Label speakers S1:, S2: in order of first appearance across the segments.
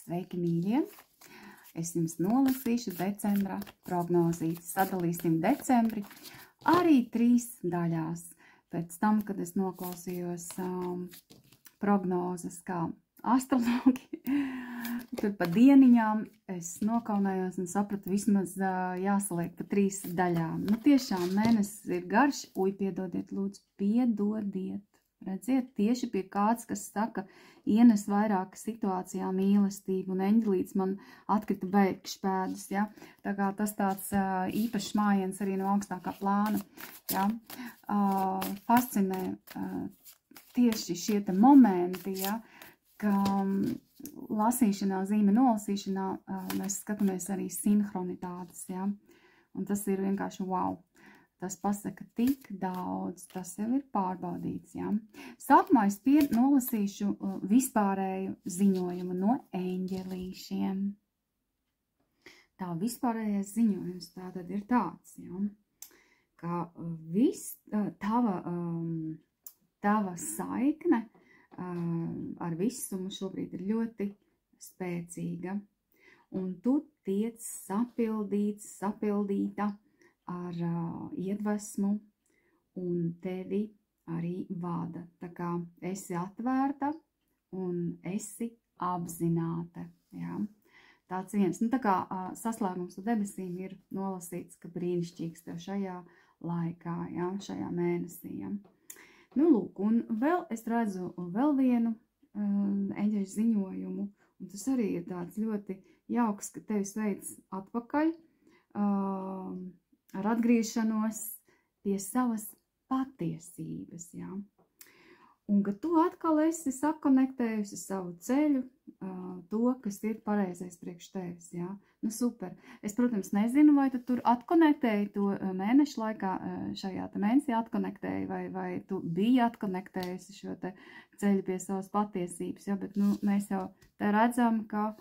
S1: Sveiki, mīļie! Es jums nolasīšu decembra prognozīti. Sadalīsim decembri arī 3 daļās. Pēc tam, kad es noklausījos prognozes kā astrologi, tad pa dieniņām es nokaunējos un sapratu, vismaz jāsaliek pa 3 daļām. Nu tiešām mēnesis ir garš, piedodiet, lūdzu, piedodiet. Redziet, tieši pie kāds, kas saka, ienes vairāk situācijā mīlestību, un eņģelīts man atkrita beigšpēdus, ja? Tā kā tas tāds īpašs mājiens arī no augstākā plāna, ja? Fascinē tieši šie te momenti, ja? Ka lasīšanā, zīme nolasīšanā mēs skatāmies arī sinhronitātes, ja? Un tas ir vienkārši wow. Tas pasaka tik daudz, tas jau ir pārbaudīts, ja? Sākumā es nolasīšu vispārēju ziņojumu no eņģelīšiem. Tā vispārējais ziņojums tātad ir tāds, ja? Ka tava saikne ar visumu šobrīd ir ļoti spēcīga. Un tu tiec sapildīta ar iedvesmu, un tevi arī vada. Tā kā esi atvērta un esi apzināta. Ja? Tāds viens. Nu, tā kā saslēgums ar debesīm ir nolasīts, ka brīnišķīgs tev šajā laikā, ja? Šajā mēnesī. Ja? Nu, lūk, un vēl es redzu vēl vienu eņģeļu ziņojumu, un tas arī ir tāds ļoti jauks, ka tevi sveic atpakaļ, ar atgriešanos pie savas patiesības, ja? Un ka tu atkal esi sakonektējusi savu ceļu, to, kas ir pareizais priekš tevis, ja? Nu super. Es, protams, nezinu, vai tu tur atkonektēji to mēnešu laikā, šajā te mēnesī atkonektēji, vai tu biji atkonektējusi šo te ceļu pie savas patiesības, ja? Bet, nu, mēs jau te redzam, ka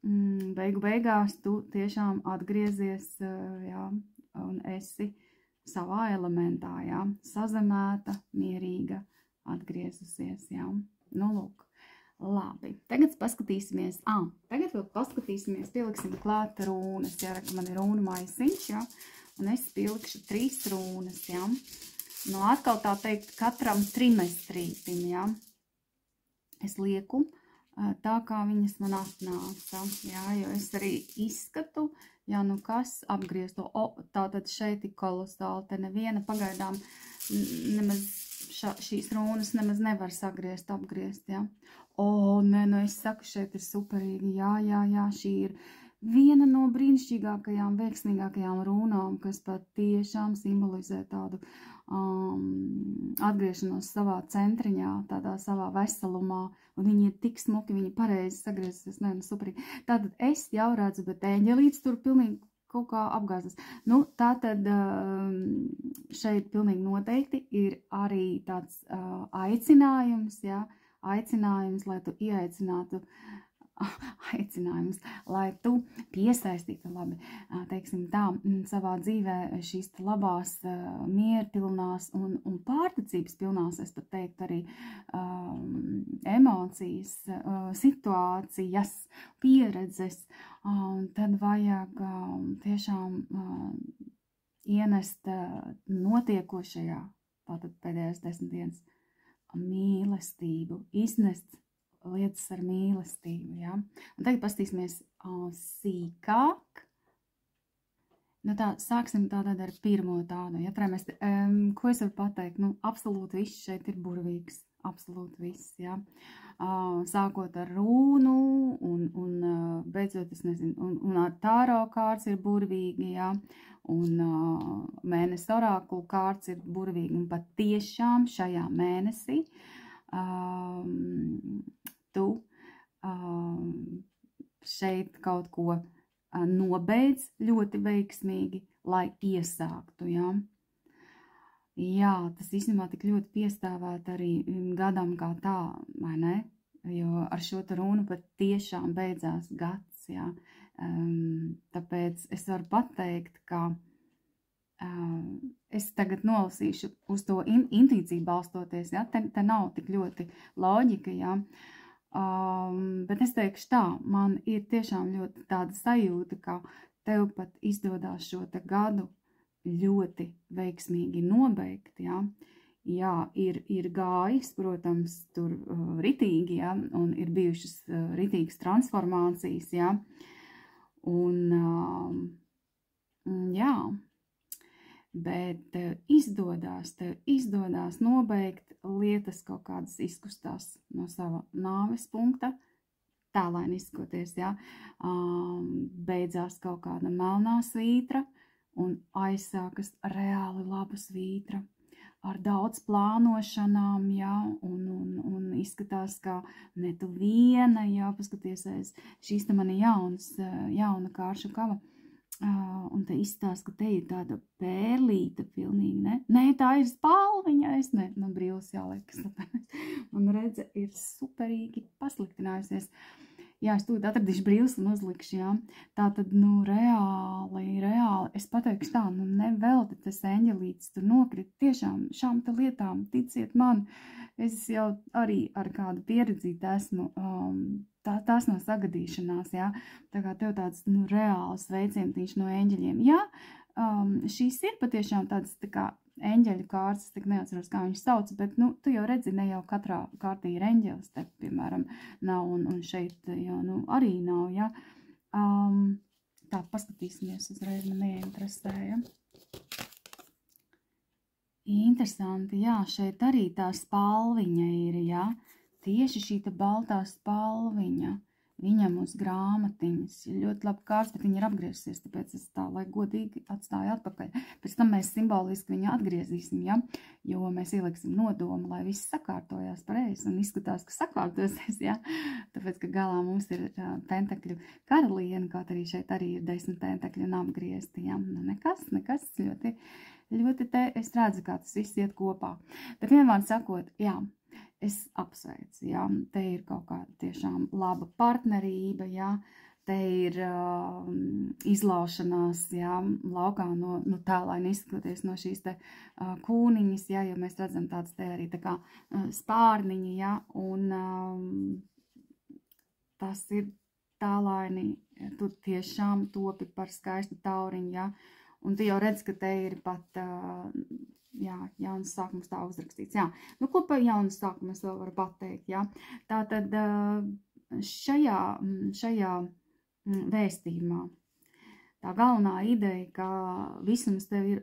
S1: beigās tu tiešām atgriezies, jā, un esi savā elementā, jā, sazemēta, mierīga, atgriezusies, jā. Nu, lūk, labi. Tagad paskatīsimies, pieliksim klāt rūnas, jā, ka man ir rūna maisiņš, jā, un es pielikšu 3 rūnas, jā. Nu, atkal tā teikt, katram trimestrītim, jā. Es lieku tā, kā viņas man atnāca, jā, jo es arī izskatu, jā, nu kas apgriezt to, tātad šeit ir kolosāli, te neviena pagaidām nemaz šīs rūnas nemaz nevar sagriezt, apgriezt, jā. Nē, nu es saku, šeit ir superīgi, jā, šī ir viena no brīnišķīgākajām, veiksmīgākajām rūnām, kas pat tiešām simbolizē tādu atgriešanos savā centriņā, tādā savā veselumā, un viņi ir tik smuki, viņi pareizi sagriezasies, nē, nu superīgi. Tātad es jau redzu, bet eņģelīts tur pilnīgi kaut kā apgāzas. Nu, tātad šeit pilnīgi noteikti ir arī tāds aicinājums, jā, aicinājums, lai tu ieaicinātu, lai tu piesaistītu, labi, teiksim tā, savā dzīvē šīs labās, mierpilnās un pārticības pilnās, es pat teiktu arī emocijas, situācijas, pieredzes, un tad vajag tiešām ienest notiekošajā, tātad pēdējās 10 dienas, mīlestību, iznest lietas ar mīlestību, ja? Un tagad pastīsimies sīkāk. Nu tā, sāksim tātad ar pirmo tādu, ja? Ko es varu pateikt? Nu, absolūti viss šeit ir burvīgs, absolūti viss, ja? Sākot ar rūnu un beidzot, es nezinu, un ar tāro kārts ir burvīgi, ja? Un mēnesi orākulu kārts ir burvīgi, un pat tiešām šajā mēnesī tu šeit kaut ko nobeidz ļoti veiksmīgi, lai iesāktu, jā. Jā, tas īstenībā tik ļoti piestāvēt arī gadam kā tā, vai ne? Jo ar šo te runu pat tiešām beidzās gads, jā. Tāpēc es varu pateikt, ka es tagad nolasīšu uz to intuīciju balstoties, ja? Te nav tik ļoti loģika, ja? Bet es teikšu tā, man ir tiešām ļoti tāda sajūta, ka tev pat izdodās šo te gadu ļoti veiksmīgi nobeigt, ja. Jā, ir gājis, protams, tur ritīgi, ja, un ir bijušas ritīgas transformācijas, ja, un jā, bet tev izdodās nobeigt lietas kaut kādas izkustās no sava nāves punkta, tālaini izskoties, ja, beidzās kaut kāda melnā svītra un aizsākas reāli laba svītra ar daudz plānošanām, ja, un izskatās, ka ne tu viena, ja, paskaties aiz šīs te mani jauna kāršu kava, un te izstāst, ka te ir tāda pērlīta pilnīgi, ne? Nē, tā ir spalviņa, man brīvs jāliek, man redze ir superīgi pasliktinājusies. Jā, es tūlīt atradīšu brīvs un uzlikšu, jā. Tātad, reāli, es pateikšu tā, nevelti tas eņģelītis tur nokrit, tiešām šām te lietām, ticiet man, es jau arī ar kādu pieredzīti esmu, tās nav sagadīšanās, jā, tā kā tev tāds, reāls veicientiņš no eņģeļiem. Jā, šīs ir patiešām tādas, tā kā, eņģeļu kārtas, tik neatceros, kā viņus sauc, bet, tu jau redzi, ne jau katrā kārtī ir eņģelis, te, piemēram, nav, un šeit, jā, arī nav, jā. Tā, paskatīsimies, uzreiz man ieinteresēja. Interesanti, jā, šeit arī tā spalviņa ir, jā, tieši šī ta baltā spalviņa. Viņam uz grāmatiņas ir ļoti labi kārts, bet viņa ir apgriezusies, tāpēc es tā, lai godīgi atstāju atpakaļ. Pēc tam mēs simboliski viņu atgriezīsim, ja? Jo mēs ieliksim nodomu, lai viss sakārtojās pareizi un izskatās, ka sakārtosies, ja? Tāpēc, ka galā mums ir pentekļu karaliene, kaut arī šeit arī ir 10 pentekļu un apgriezti, ja? Nekas, ļoti te es redzu, kā tas viss iet kopā. Bet vienmēr sakot, jā, es apsveicu, jā, te ir kaut kāda tiešām laba partnerība, jā, te ir izlaušanās, jā, laukā no tālaini izskatoties no šīs te kūniņas, jā, jo mēs redzam tādas te arī tā kā spārniņi, jā, un tas ir tālaini, tu tiešām topi par skaistu tauriņu, jā, un tu jau redz, ka te ir pat jā, jaunas sākums tā uzrakstīts, jā. Ko par jaunas sākumu es vēl varu pateikt, jā. Tātad šajā vēstījumā tā galvenā ideja, ka visums tev ir,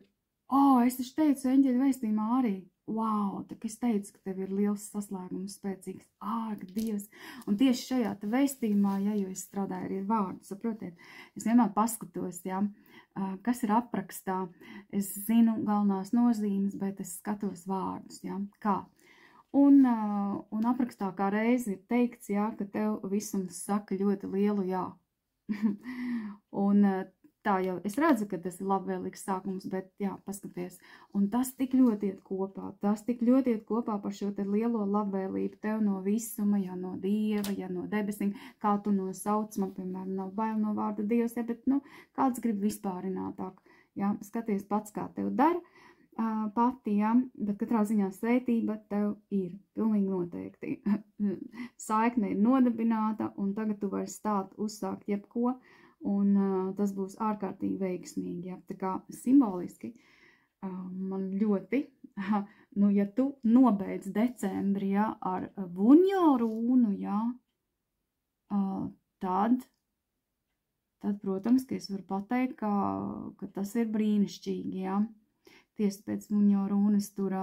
S1: es taču teicu eņģeļu vēstījumā arī, wow, tā es teicu, ka tev ir liels saslēgums, spēcīgs, ārka Dievs, un tieši šajā te vēstījumā, ja, jo es strādāju arī ar vārdu, saprotiet, es vienmēr paskatos, jā, kas ir aprakstā, es zinu galvenās nozīmes, bet es skatos vārdus, ja, kā. Un aprakstā kā reizi ir teikts, ja, ka tev visums saka ļoti lielu jā. Un tā jau es redzu, ka tas ir labvēlīgs sākums, bet jā, paskaties. Un tas tik ļoti iet kopā par šo te lielo labvēlību tev no visuma, ja no Dieva, ja no debesīm, kā tu nosauc, man, piemēram, nav bail no vārda Dievs, ja, bet, kāds grib vispārinātāk, ja, skaties pats, kā tev dara, pati, ja, bet katrā ziņā svētība tev ir, pilnīgi noteikti. Saikne ir nodibināta, un tagad tu vari uzsākt jebko, un tas būs ārkārtīgi veiksmīgi, ja, tā kā simboliski man ļoti, ja tu nobeidz decembri, ja, ar Vuņo rūnu, ja, tad, protams, ka es varu pateikt, ka tas ir brīnišķīgi, ja, tieši pēc Vuņo rūnas tur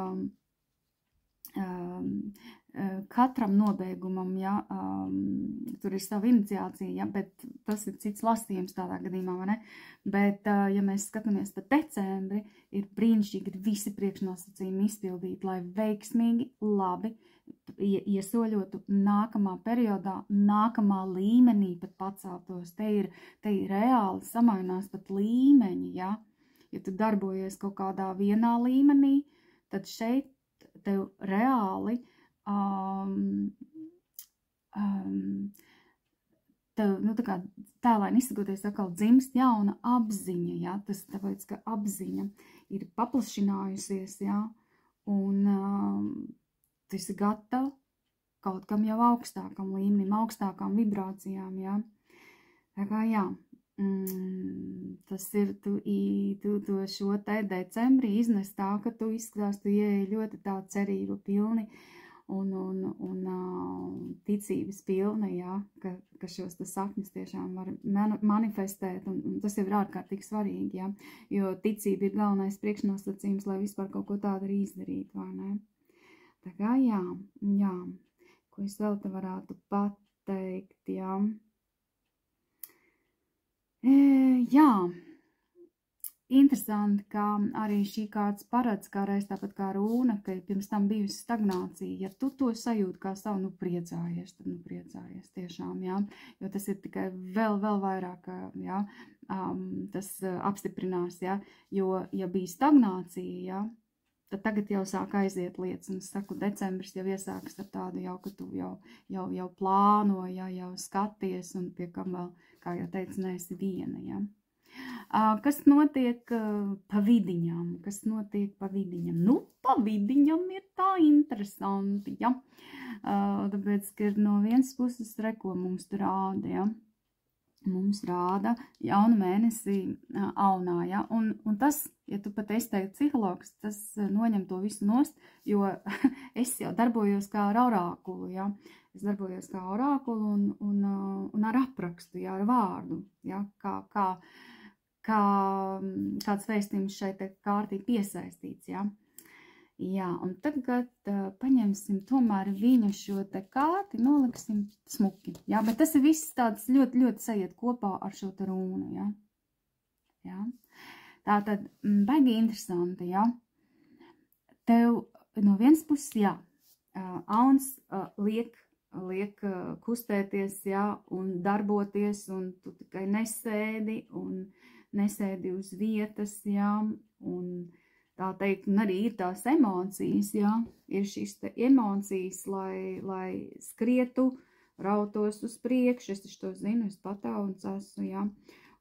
S1: katram nobeigumam, ja, tur ir sava iniciācija, ja, bet tas ir cits lasījums tādā gadījumā, vai ne? Bet, ja mēs skatāmies pa decembri, ir brīnišķīgi, ir visi priekšnosacījumi izpildīti, lai veiksmīgi, labi iesoļotu nākamā periodā, nākamā līmenī pat paceltos. Te ir reāli samainās pat līmeņi, ja? Ja tu darbojies kaut kādā vienā līmenī, tad šeit tev reāli tev, tā kā tēlaini izsakoties atkal dzimst jauna apziņa, ja, tas tāpēc, ka apziņa ir paplašinājusies, ja, un tu esi gatava kaut kam jau augstākam līmenim, augstākām vibrācijām, jā. Tā kā jā, tas ir, tu šo te decembrī iznes tā, ka tu izskatās, tu ieeji ļoti tā cerība pilni un ticības pilna, jā, ka šos tas sapņus tiešām var manifestēt, un tas jau ir ārkārtīgi svarīgi, jā, jo ticība ir galvenais priekšnosacījums, lai vispār kaut ko tādu arī izdarīt, vai ne? Tā kā jā, ko es vēl te varētu pateikt, jā. Jā, interesanti, ka arī šī kāds paredz, kā reiz tāpat kā rūna, ka pirms tam bijusi stagnācija. Ja tu to sajūti kā savu, priecājies, tad priecājies tiešām, jā, jo tas ir tikai vēl vairāk, jā, tas apstiprinās, jā, jo, ja bija stagnācija, jā, tad tagad jau sāk aiziet lietas, un es saku, decembris jau iesākas ar tādu jau, ka tu jau plāno, jā, jau skaties, un pie kam vēl, kā jau teicu, neesi viena, jā. Kas notiek pa vidiņam? Nu, pa vidiņam ir tā interesanti, ja? Tāpēc, ka no vienas puses reko mums tur rāda, ja? Mums rāda jaunu mēnesi aunā, ja? Un tas, ja tu pat esi teikt psihologs, tas noņem to visu nost, jo es jau darbojos kā ar orākulu, ja? Es darbojos kā orākulu un ar aprakstu, ja? Ar vārdu, ja? Kāds vēstījums šeit kārtī piesaistīts, jā. Jā, un tagad paņemsim tomēr viņu šo te kārti, noliksim smuki, jā, bet tas ir viss tāds ļoti sajiet kopā ar šo te rūnu, jā. Jā. Tātad, baigi interesanti, jā. Tev no vienas puses, jā, auns liek kustēties, jā, un darboties, un tu tikai nesēdi uz vietas, jā, un tā teikt, un arī ir tās emocijas, jā, ir šīs te emocijas, lai skrietu, rautos uz priekšu, es to zinu, es patauns esmu, jā,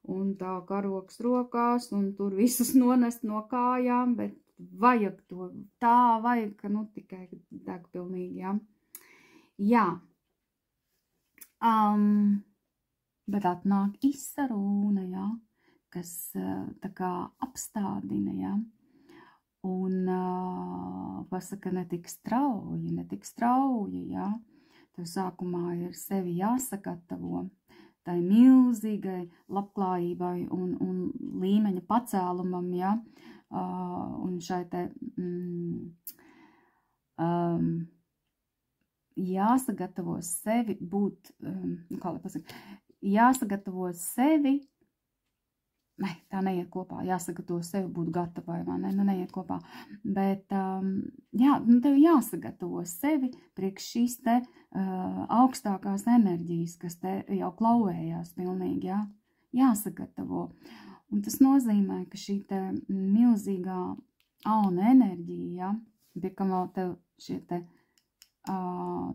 S1: un tā karoks rokās, un tur visus nonest no kājām, bet vajag to, tā vajag, ka nu tikai deg pilnīgi, jā. Jā. Bet atnāk izsarūna, jā, kas tā kā apstādina, jā, un pasaka netik strauji, jā, tev sākumā ir sevi jāsagatavo tai milzīgai labklājībai un līmeņa pacēlumam, jā, un šai te jāsagatavo sevi būt, kā lai pasaka, jāsagatavo sevi, ne, tā neiet kopā, jāsagatavo sevi būt gatavai, vai ne, nu neiet kopā, bet, jā, nu tev jāsagatavo sevi priekš šīs te augstākās enerģijas, kas te jau klauvējās pilnīgi, jā, jāsagatavo, un tas nozīmē, ka šī te milzīgā auna enerģija, jā, pie kam vēl tev šie te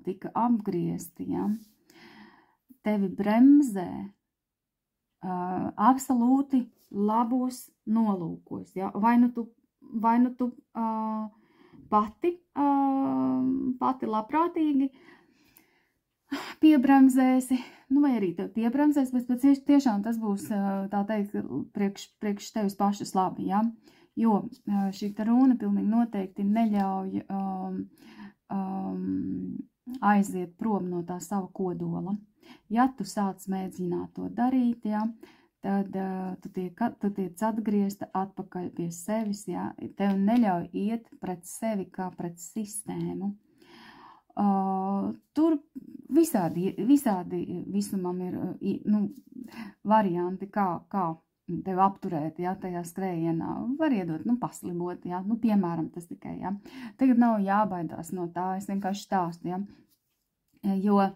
S1: tika apgriezti, ja? Tevi bremzē absolūti labos nolūkos, ja? Vai nu tu pati labprātīgi piebremzēsi, nu vai arī tev piebremzēs, bet tiešām tas būs, tā teikt, priekš tevis pašas labi, ja? Jo šī ta runa pilnīgi noteikti neļauj aiziet prom no tā sava kodola. Ja tu sāc mēģināt to darīt, ja, tad tu tiec atgriezta atpakaļ pie sevis, ja, tev neļauj iet pret sevi kā pret sistēmu. Tur visādi visumam ir nu, varianti, kā tevi apturēt, ja, tajā skrējienā, var iedot, nu, paslibot, ja, nu, piemēram, tas tikai, ja. Tagad nav jābaidās no tā, es vienkārši stāstu, ja, jo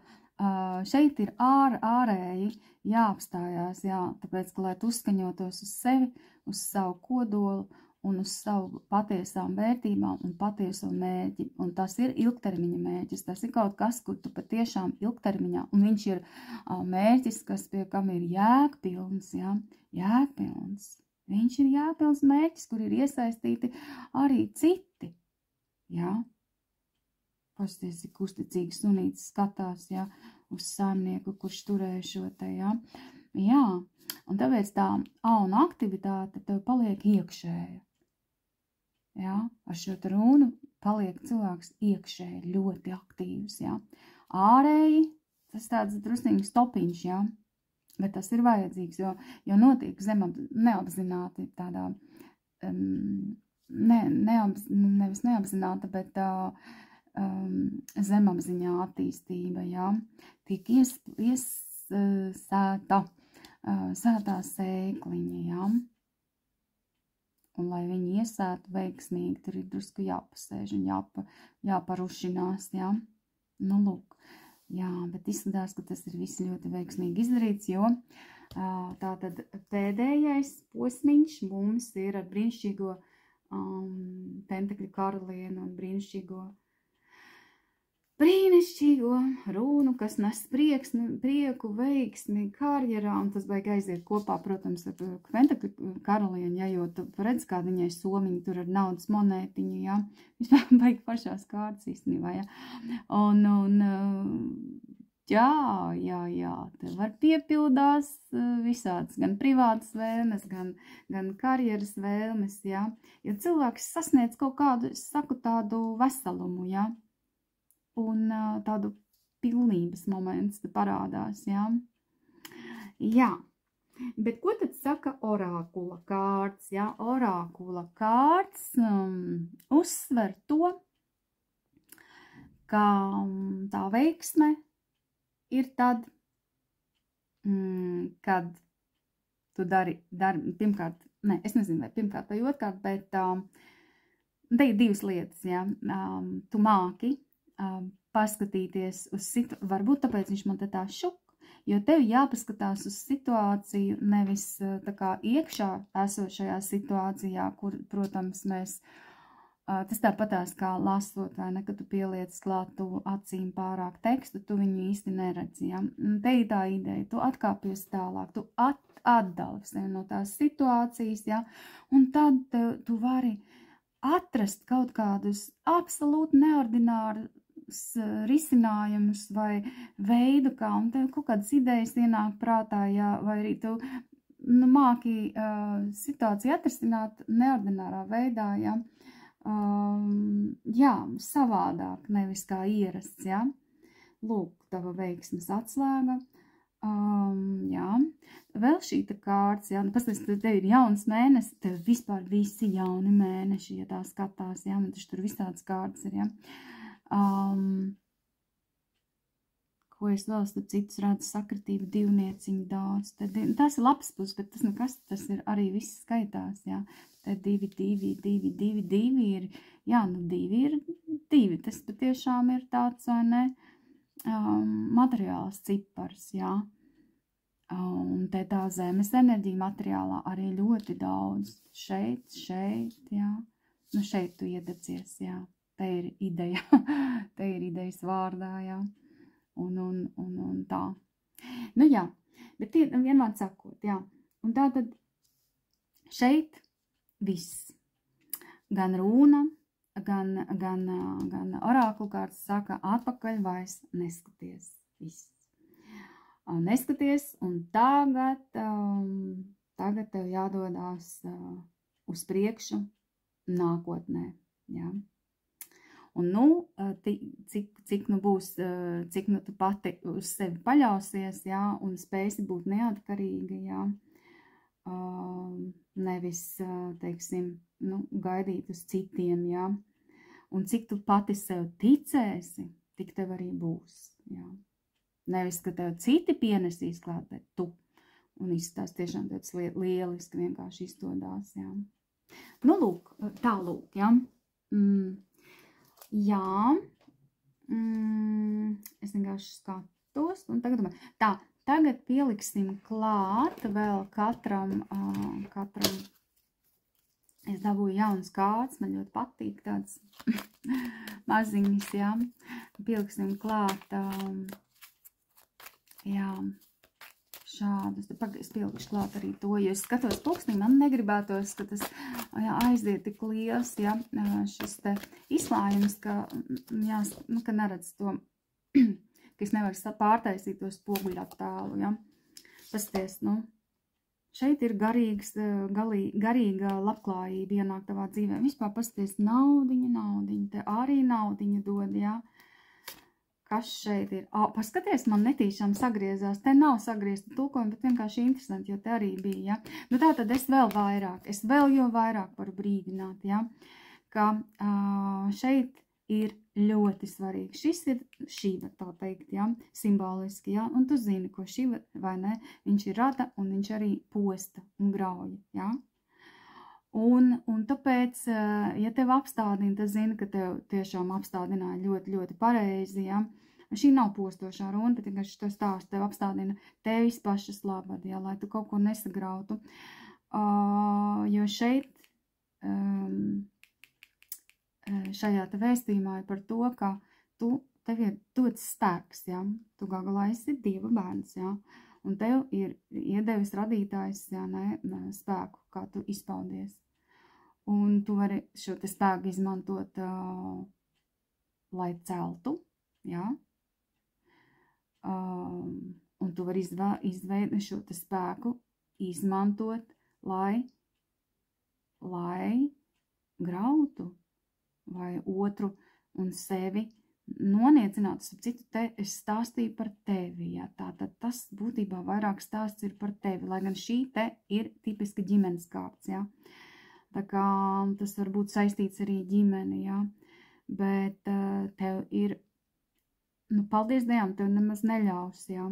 S1: šeit ir ārēji jāapstājās, jā, tāpēc, ka, lai tu uzskaņotos uz sevi, uz savu kodolu un uz savu patiesām vērtībām un patieso mērķi, un tas ir ilgtermiņa mērķis, tas ir kaut kas, kur tu patiešām ilgtermiņā, un viņš ir mērķis, kas pie kam ir jēgpilns, jā, jēgpilns, viņš ir jēgpilns mērķis, kur ir iesaistīti arī citi, jā, pasties, cik uzticīgi sunītis skatās, jā, uz saimnieku, kurš turēja šo te, jā. Jā, un tāpēc tā auna aktivitāte tev paliek iekšēja. Jā, ar šo te runu paliek cilvēks iekšēji ļoti aktīvs, jā. Ārēji, tas tāds drusnīgi stopiņš, jā, bet tas ir vajadzīgs, jo notiek neapzināti tādā, nevis neapzināta, bet zemapziņā attīstība, jā, tiek sētā sēkliņa, jā, un lai viņi iesētu veiksmīgi, tur ir drusku jāpasēž un jāparušinās, jā, nu lūk, jā, bet izskatās, ka tas ir viss ļoti veiksmīgi izdarīts, jo tātad pēdējais posmiņš mums ir ar brīnišķīgo pentakļu karalienu un brīnišķīgo runu, kas nes prieku, veiksmi karjerā, un tas baigi aiziet kopā, protams, ar pentakļu karalienu, ja, jo tu redz, kā viņai somiņi tur ar naudas monētiņu, ja, vispār baigi pašās kārtas īstenībā, ja, un jā, te var piepildās visāds, gan privātas vēlmes, gan karjeras vēlmes, jā, jo cilvēks sasniedz kaut kādu, es saku, tādu veselumu, jā, un tādu pilnības moments te parādās, jā. Jā, bet ko tad saka orākula kārts, jā? Orākula kārts uzsver to, ka tā veiksme ir tad, kad tu dari pirmkārt, es nezinu, vai pirmkārt vai otrkārt, bet te ir divas lietas, jā. Tu māki paskatīties uz situāciju, varbūt tāpēc viņš man te tā šuk, jo tev jāpaskatās uz situāciju, nevis tā kā iekšā esošajā situācijā, kur, protams, mēs, tas tāpatās kā lasot, vai ne, kad tu pieliec klāt tu acīm pārāk tekstu, tu viņu īsti neredzi, ja? Te ir tā ideja, tu atkāpies tālāk, tu atdali sevi no tās situācijas, ja? Un tad tu vari atrast kaut kādus absolūti neordinārus risinājumus vai veidu, kā, un tev kaut kādas idejas ienāk prātā, jā, vai arī tu māki situāciju atrisināt neordinārā veidā, jā, jā, savādāk, nevis kā ierasts, jā. Lūk, tava veiksmes atslēga. Jā, vēl šīta kārts, jā, pasties, tev ir jauns mēnesis, tev vispār visi jauni mēneši, ja tā skatās, jā, un taču tur visāds kārts ir, jā. Ko es vēl starp citus redzu, sakritība, divnieciņu daudz, tas ir labs puses, bet tas nekas, tas ir arī viss skaitās, jā. Te 2 ir, jā, nu 2 ir 2, tas patiešām ir tāds, vai ne, materiāls cipars, jā. Un te tā zemes enerģija materiālā arī ļoti daudz. Šeit, jā. Nu šeit tu iedecies, jā. Te ir ideja. Te ir idejas vārdā, jā. Un tā. Nu jā, bet vienmēr sakot, jā. Un tā tad šeit viss. Gan runa, gan orāklu kārtas saka atpakaļ vairs neskaties. Viss. Neskaties, un tagad tev jādodās uz priekšu nākotnē, jā. Un nu, cik nu būs, cik nu tu pati uz sevi paļausies, jā, un spēsi būt neatkarīga, jā, nevis, teiksim, nu, gaidīt uz citiem, jā, un cik tu pati sev ticēsi, tik tev arī būs, jā. Nevis, ka tev citi pienesīs klāt, bet tu. Un izstās tiešām tāds lieliski vienkārši izdodās, jā. Nu, lūk, tā lūk, jā. Jā. Es vienkārši skatos. Un tagad domāju, tā, tagad pieliksim klāt vēl katram, es dabūju jauns kārts, man ļoti patīk tāds maziņas, jā. Pieliksim klāt, jā, šādus. Es pielikšu klāt arī to, jo es skatos pulkstī, man negribētos, ka tas aiziet tik liels, ja, šis te izklājums, ka, ka neredz to, ka es nevaru pārtaisīt to spoguļu attēlu, ja. Pasties, šeit ir garīga labklājība ienāk tavā dzīvē. Vispār pasties, naudiņa, te arī naudiņa dod, ja. Kas šeit ir? Paskaties, man netīšām sagriezās. Te nav sagriezta tulkojuma, bet vienkārši interesanti, jo te arī bija, ja. Nu tā tad es vēl vairāk varu brīdināt, ja, ka šeit ir ļoti svarīgi. Šis ir Šiva, tā teikt, ja, simboliski, ja, un tu zini, ko Šiva, vai ne, viņš ir rada un viņš arī posta un grauja, ja. Un tāpēc, ja tev apstādina, tad zini, ka tev tiešām apstādināja ļoti, ļoti pareizi, ja. Šī nav postošā runa, bet vienkārši to stāstu tev apstādina tevis pašas labad, ja, lai tu kaut ko nesagrautu. Jo šeit, šajā te vēstījumā ir par to, ka tev ir dots spēks, ja. Tu galā esi Dieva bērns, ja. Un tev ir iedevis radītājs, ja, spēku, kā tu izpaudies. Un tu vari šo te spēku izmantot, lai celtu, ja. Un tu vari izveidot šo te spēku izmantot, lai grautu vai otru un sevi noniecinātu. Starp citu, te es stāstīju par tevi, ja. Tātad tas būtībā vairāk stāsts ir par tevi, lai gan šī te ir tipiska ģimenes kārts, ja. Tā kā tas var būt saistīts arī ģimeni, ja. Bet tev ir, paldies Dievam, tev nemaz neļaus, ja.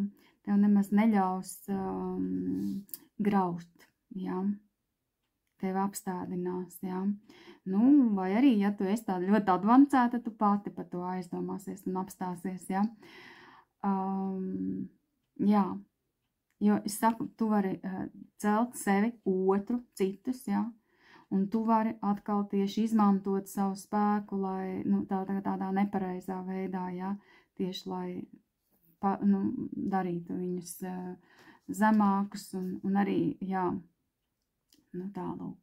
S1: Tev nemaz neļaus graust, ja. Tev apstādinās, ja. Vai arī, ja tu esi tāda ļoti advancēta, tu pati par to aizdomāsies un apstāsies, ja. Jā, jo es saku, tu vari celt sevi, otru, citus, ja. Un tu vari atkal tieši izmantot savu spēku, lai, tādā nepareizā veidā, ja, tieši lai, darītu viņus zemākus un arī, jā, tālūk.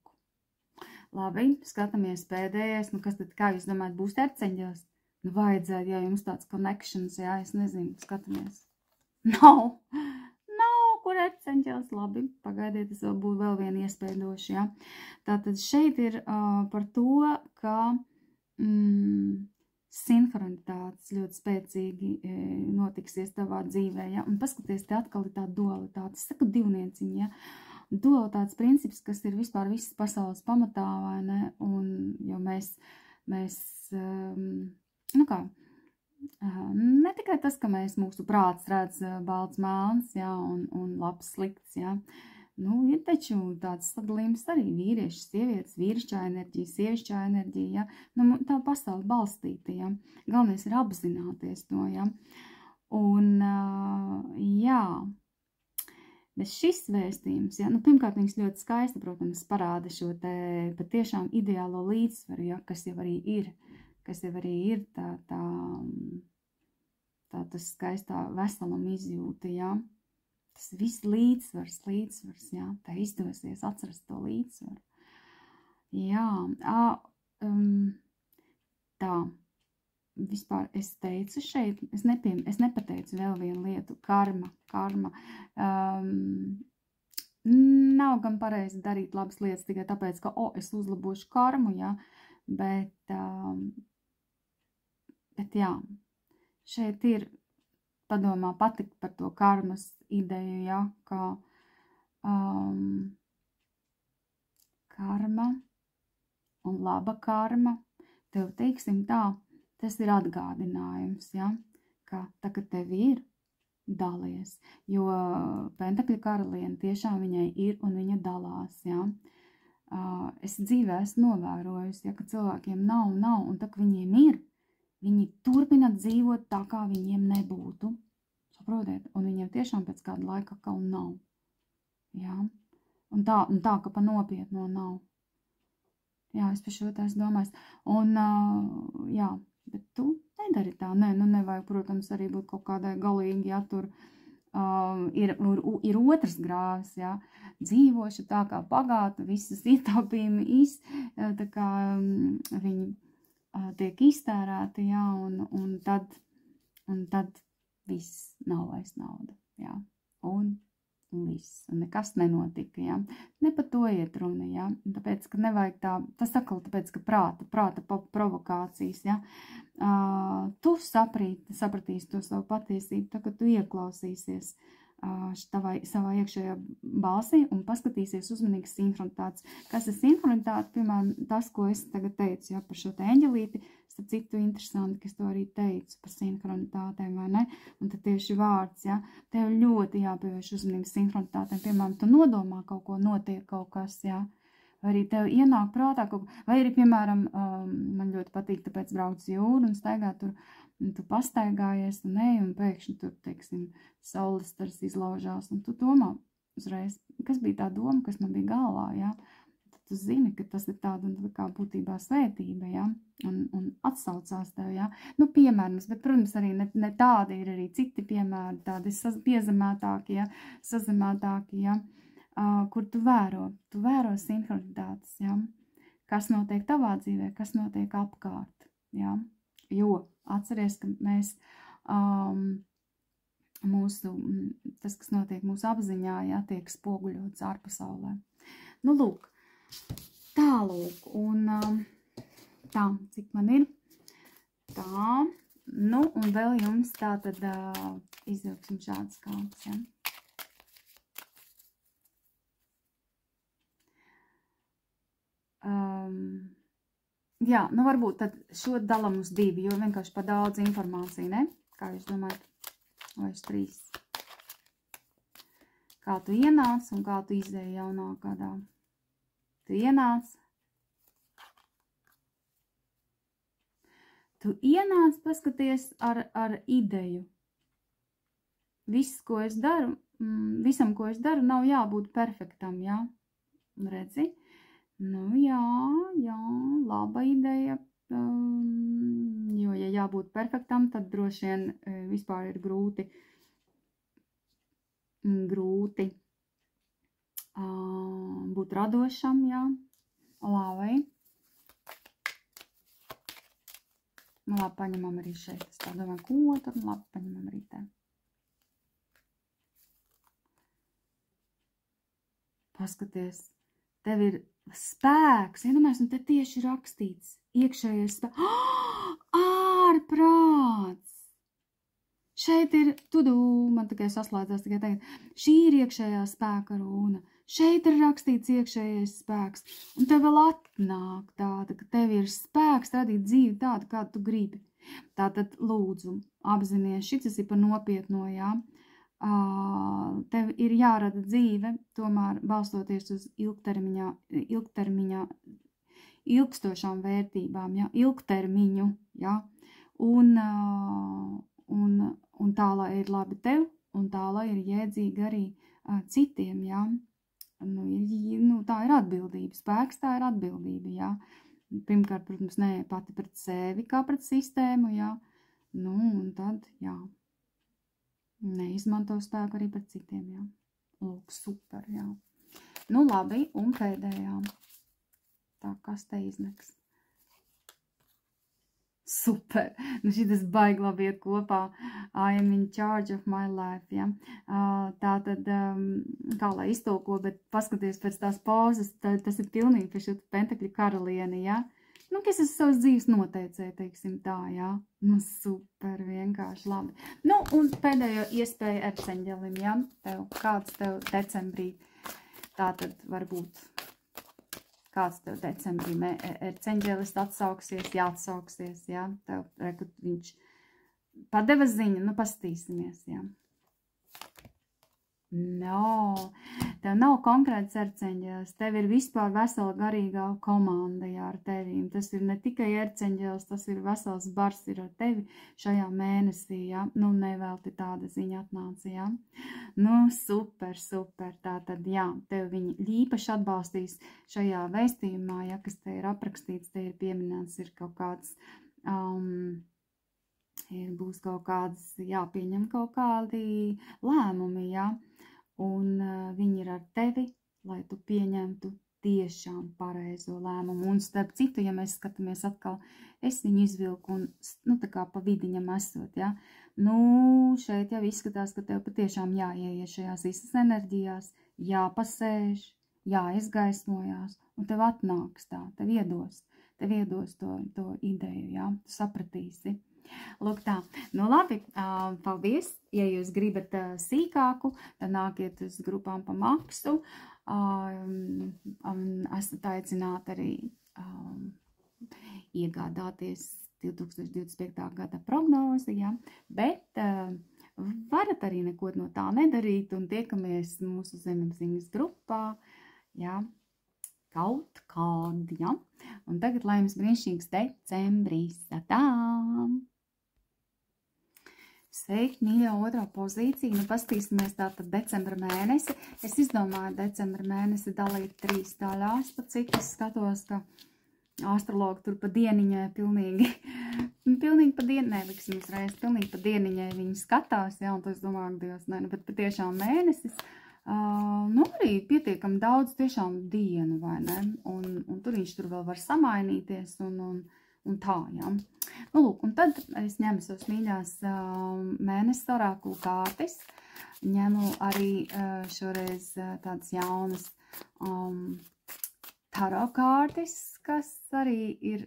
S1: Labi, skatāmies pēdējais, kas tad, kā jūs domājat, būs terceņģels? Vajadzētu, ja jums tāds connections, jā, es nezinu, skatāmies. Nav, kur terceņģels, labi, pagaidiet, tas būtu vēl viena iespēdoši, jā. Tātad šeit ir par to, ka sinhronitātes ļoti spēcīgi notiksies tavā dzīvē, ja, un paskaties, te atkal ir tā dualitāte, es saku divnieciņa, ja. Dualitātes princips, kas ir vispār visas pasaules pamatā, vai ne, un jo mēs ne tikai tas, ka mūsu prāts redz balts melns, ja, un labs slikts, ja, ir taču tāds sadalījums arī vīrieši, sievietes, vīrišķā enerģija, sievišķā enerģija, ja, tā pasaule balstīta, ja, galvenais ir apzināties to, ja, un, jā, bet šis vēstījums, ja, pirmkārt viņas ļoti skaisti, protams, parāda šo te patiešām ideālo līdzsvaru, ja, kas jau arī ir tā tas skaistā veseluma izjūta, ja. Tas viss līdzsvars, ja, tā izdosies atrast to līdzsvaru. Jā, tā, vispār es teicu šeit, es nepateicu vēl vienu lietu, karma. Nav gan pareizi darīt labas lietas tikai tāpēc, ka, es uzlabošu karmu, ja, bet jā, šeit ir, padomā patikt par to karmas ideju, ja, kā karma un laba karma, tev teiksim tā, tas ir atgādinājums, ja, ka tā, ka tev ir, dalies, jo Pentakļu karaliene tiešām viņai ir un viņa dalās, ja. Es dzīvē esmu novērojusi, ja, ka cilvēkiem nav, un tā, ka viņiem ir, viņi turpina dzīvot tā, kā viņiem nebūtu. Saprotiet? Un viņiem tiešām pēc kāda laika atkal nav. Jā? Un tā, ka pa nopietno nav. Jā, es par šo tā esmu domājis. Un, bet tu nedari tā. Nevajag, protams, arī būt kaut kādai galīgi, ja, tur ir otrs grāvis, jā, dzīvošu tā kā bagāta, visas ietaupījumi tā kā viņi tiek iztērēti, jā, un tad viss nav vairs nauda, jā, un viss, un nekas nenotika, jā, ne par to iet runa, jā, tāpēc, ka nevajag tas atkal tāpēc, ka prāta provokācijas, jā, tu sapratīsi to savu patiesību, tā, ka tu ieklausīsies savā iekšējā balsī un paskatīsies uzmanīgi sinhronitātes. Kas ir sinhronitāte? Piemēram, tas, ko es tagad teicu, jā, par šo te eņģelīti, starp citu interesanti, ka es to arī teicu par sinhronitātēm, vai ne? Un tad tieši vārds, jā, tev ļoti jāpievērš uzmanīgi sinhronitātēm. Piemēram, tu nodomā kaut ko, notiek kaut kas, jā, vai arī tev ienāk prātā kaut ko, vai arī, piemēram, man ļoti patīk tāpēc braukt uz jūru un staigāt tur, un tu pastaigājies un ej, un pēkšņi tur, teiksim, saules stars izlaužās, un tu domā uzreiz, kas bija tā doma, kas man bija galvā, jā, tad tu zini, ka tas ir tāda kā būtībā svētība, jā, un atsaucās tev, jā, nu, piemērums, bet, protams, arī ne tādi ir arī citi piemēri, tādi piezemētāki, jā, sazemētāki, jā, kur tu vēro sinhronitātes, jā, kas notiek tavā dzīvē, kas notiek apkārt, jā, jo atceries, ka mēs tas, kas notiek mūsu apziņā, jā, tiek spoguļots ārpasaulē. Nu, lūk, tālūk, un tā, cik man ir, tā, nu, un vēl jums tā tad izvilksim šādas kārtas, jā. Jā, nu varbūt tad šo dalam uz 2, jo vienkārši pa daudz informāciju, ne? Kā jūs domājat? Vai uz 3? Kā tu ienāc un kā tu izēji jaunā gadā? Tu ienāc. Tu ienāc, paskaties ar ideju. Viss, ko es daru, visam, ko es daru, nav jābūt perfektam, jā? Redzi? Nu, jā, laba ideja, jo, ja jābūt perfektam, tad droši vien vispār ir grūti būt radošam, jā, labi. Nu, labi, paņemam arī šeit, es tā domāju, ko tad, labi, paņemam arī te. Paskaties, tev ir spēks, iedomājies, un te tieši rakstīts, iekšējais spēks, ārprāts. Šeit ir, man tikai saslēdzās tikai teikt, šī ir iekšējā spēka runa, šeit ir rakstīts iekšējais spēks, un tev vēl atnāk tāda, ka tev ir spēks radīt dzīvi tādu, kā tu gribi. Tātad lūdzu, apzinies, šis ir par nopietno, jā. Tev ir jārada dzīve, tomēr balstoties uz ilgstošām vērtībām, ja, ilgtermiņu, ja, un tā, lai ir labi tev, un tā, lai ir jēdzīgi arī citiem, ja, tā ir atbildība, spēks tā ir atbildība, ja, pirmkārt, protams, ne pati pret sevi, kā pret sistēmu, ja, nu, un tad, jā. Neizmanto spēku arī par citiem, jā. Lūk, super, jā. Nu, labi, un pēdējā. Tā, kas te izneks? Super! Nu, šitas baigi labi iet kopā. I am in charge of my life, jā. Tā tad, kā lai iztulko, bet paskaties pēc tās pozas, tas ir pilnīgi par šo pentakļu karalieni, jā. Nu, kas es savas dzīves noteicēju, teiksim tā, jā. Nu, super, vienkārši labi. Nu, un pēdējo iespēju erceņģelim, jā. Kāds tev decembrī, tā tad varbūt, kāds tev decembrī erceņģelis atsauksies, jāatsauksies, jā. Tev, kad viņš padeva ziņu, nu, pastīsimies, jā. No, tev nav konkrēts erceņģēlis, tev ir vispār vesela garīgā komanda, jā, ar tevīm. Tas ir ne tikai erceņģēlis, tas ir vesels bars ir ar tevi šajā mēnesī, jā. Nu, nevelti tāda ziņa atnāca, jā. Nu, super, super, tā tad, jā, tev viņi īpaši atbalstīs šajā vēstījumā, ja, kas te ir aprakstīts, te ir pieminēts, ir kaut kāds būs kaut kādas, jāpieņem kaut kādi lēmumi, jā, un viņi ir ar tevi, lai tu pieņemtu tiešām pareizo lēmumu. Un starp citu, ja mēs skatāmies atkal, es viņu izvilku un, nu, tā kā pa vidiņam esot, jā, nu, šeit jau izskatās, ka tev patiešām jāieiet šajās visas enerģijās, jāpasēž, jāizgaismojās, un tev atnāks tā, tev iedos to ideju, jā, tu sapratīsi. Lūk tā, nu labi, paldies, ja jūs gribat sīkāku, tad nākiet uz grupām pa maksu, esat aicināti arī iegādāties 2025. gada prognozi, ja? Bet varat arī neko no tā nedarīt un tiekamies mūsu zemapziņas grupā, ja? Kaut kādi, ja? Un tagad lai jums brīnišķīgs decembris, tām! Sveiki, mīļo otrā pozīcija. Nu, pastīsimies tātad decembra mēnesi. Es izdomāju decembra mēnesi dalīt 3 daļās, pa cik es skatos, ka astrologi tur pa dieniņai pilnīgi pa dieniņai, liksim uzreiz, pilnīgi pa dieniņai viņi skatās, jā, un tas domāju, Dievs, ne, bet patiešām mēnesis, nu, arī pietiekami daudz tiešām dienu, vai ne, un tur viņš tur vēl var samainīties, un tā, jā. Nu, lūk, un tad es ņemu savas mīļās mēnesis orakulu kārtis, ņemu arī šoreiz tādas jaunas taro kārtis, kas arī ir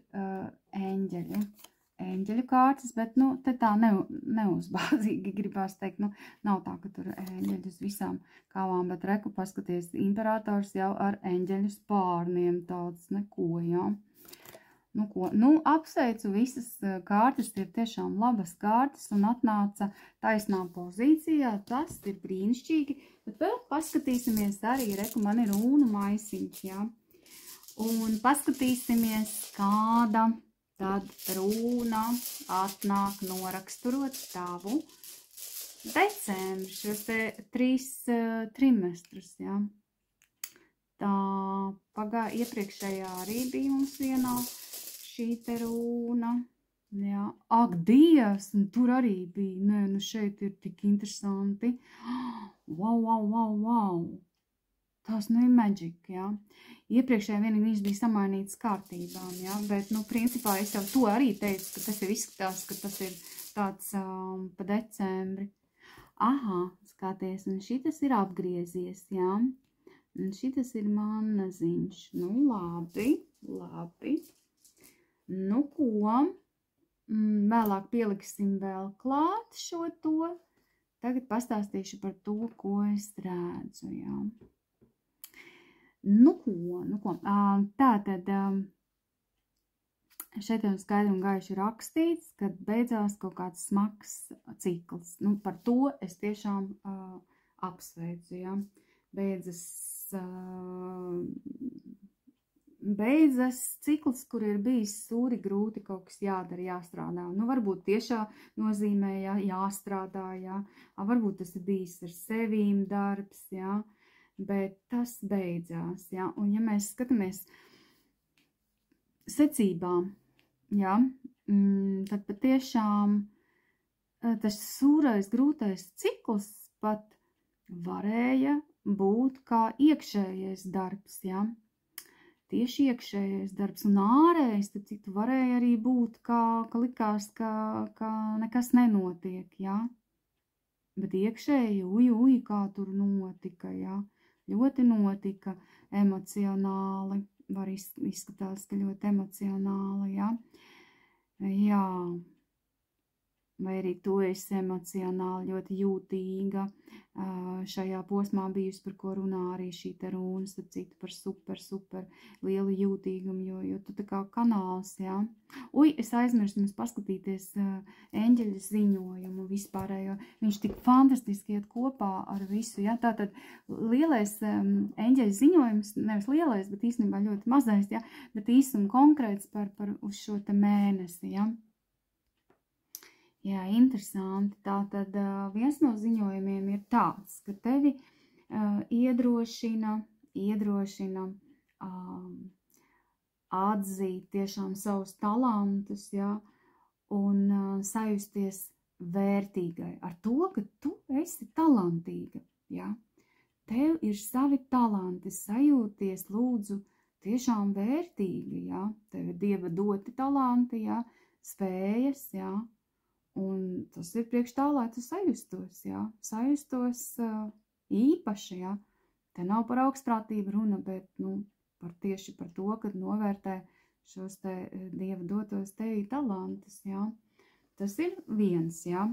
S1: eņģeļu kārtis, bet, nu, te tā neuzbāzīgi gribās teikt, nu, nav tā, ka tur eņģeļi uz visām kāvām, bet reku paskaties, imperators jau ar eņģeļu spārniem tāds neko, jā. Nu, ko? Nu, apsveicu, visas kārtas ir tiešām labas kārtas un atnāca taisnā pozīcijā. Tas ir brīnišķīgi, bet vēl paskatīsimies arī, reku, man ir rūnu maisiņš, jā. Un paskatīsimies, kāda tad rūna atnāk noraksturot tavu decembri, šos te 3 trimestrus, jā. Tā iepriekšējā arī bija mums vienā šī te rūna, jā, ak, Dievs, un tur arī bija, nē, nu šeit ir tik interesanti, wow, tās nu ir magic, jā, iepriekšējā vienīgi bija samainītas kārtībām, jā, bet, nu, principā es jau to arī teicu, ka tas ir izskatās, ka tas ir tāds pa decembri, aha, skaties, un šitas ir apgriezies, jā, un šitas ir mannaziņš, nu, labi. Nu, ko? Vēlāk pieliksim vēl klāt šo to. Tagad pastāstīšu par to, ko es redzu, jā. Nu, ko? Tātad, šeit jau skaidri un gaiši rakstīts, kad beidzās kaut kāds smags cikls. Nu, par to es tiešām apsveicu, jā. Beidzas cikls, kur ir bijis sūri grūti kaut kas jādara, jāstrādā. Nu, varbūt tiešā nozīmē, jāstrādā, jā. Varbūt tas ir bijis ar sevīm darbs, jā. Bet tas beidzās, jā. Un ja mēs skatāmies secībām, jā, tad patiešām tas sūrais, grūtais cikls pat varēja būt kā iekšējais darbs, jā. Tieši iekšējais darbs un ārējais, tad citu varēja arī būt, ka likās, ka nekas nenotiek, jā. Bet iekšēji, uj, kā tur notika, jā. Ļoti notika emocionāli, var izskatās, ka ļoti emocionāli, jā. Jā. Vai arī tu esi emocionāli ļoti jūtīga šajā posmā bijusi, par ko runā arī šī te runa, starp citu par super lielu jūtīgumu, jo tu tā kā kanāls, jā. Uj, es aizmirstu jums paskatīties eņģeļa ziņojumu vispārējo, viņš tik fantastiski iet kopā ar visu, jā. Tātad lielais eņģeļa ziņojums, nevis lielais, bet īstenībā ļoti mazais, jā, bet īsti un konkrēts par uz šo te mēnesi, jā. Jā, interesanti. Tātad viens no ziņojumiem ir tāds, ka tevi iedrošina atzīt tiešām savus talantus, jā, un sajusties vērtīgai ar to, ka tu esi talantīga, jā. Tev ir savi talanti, sajūties lūdzu tiešām vērtīgi, jā. Tev ir Dieva doti talanti, jā, spējas, jā. Un tas ir priekš tā, lai tu sajustos, jā. Sajustos īpaši, jā. Te nav par augstprātību runa, bet, tieši par to, kad novērtē šos te Dieva dotos tevī talantus, jā. Tas ir viens, jā.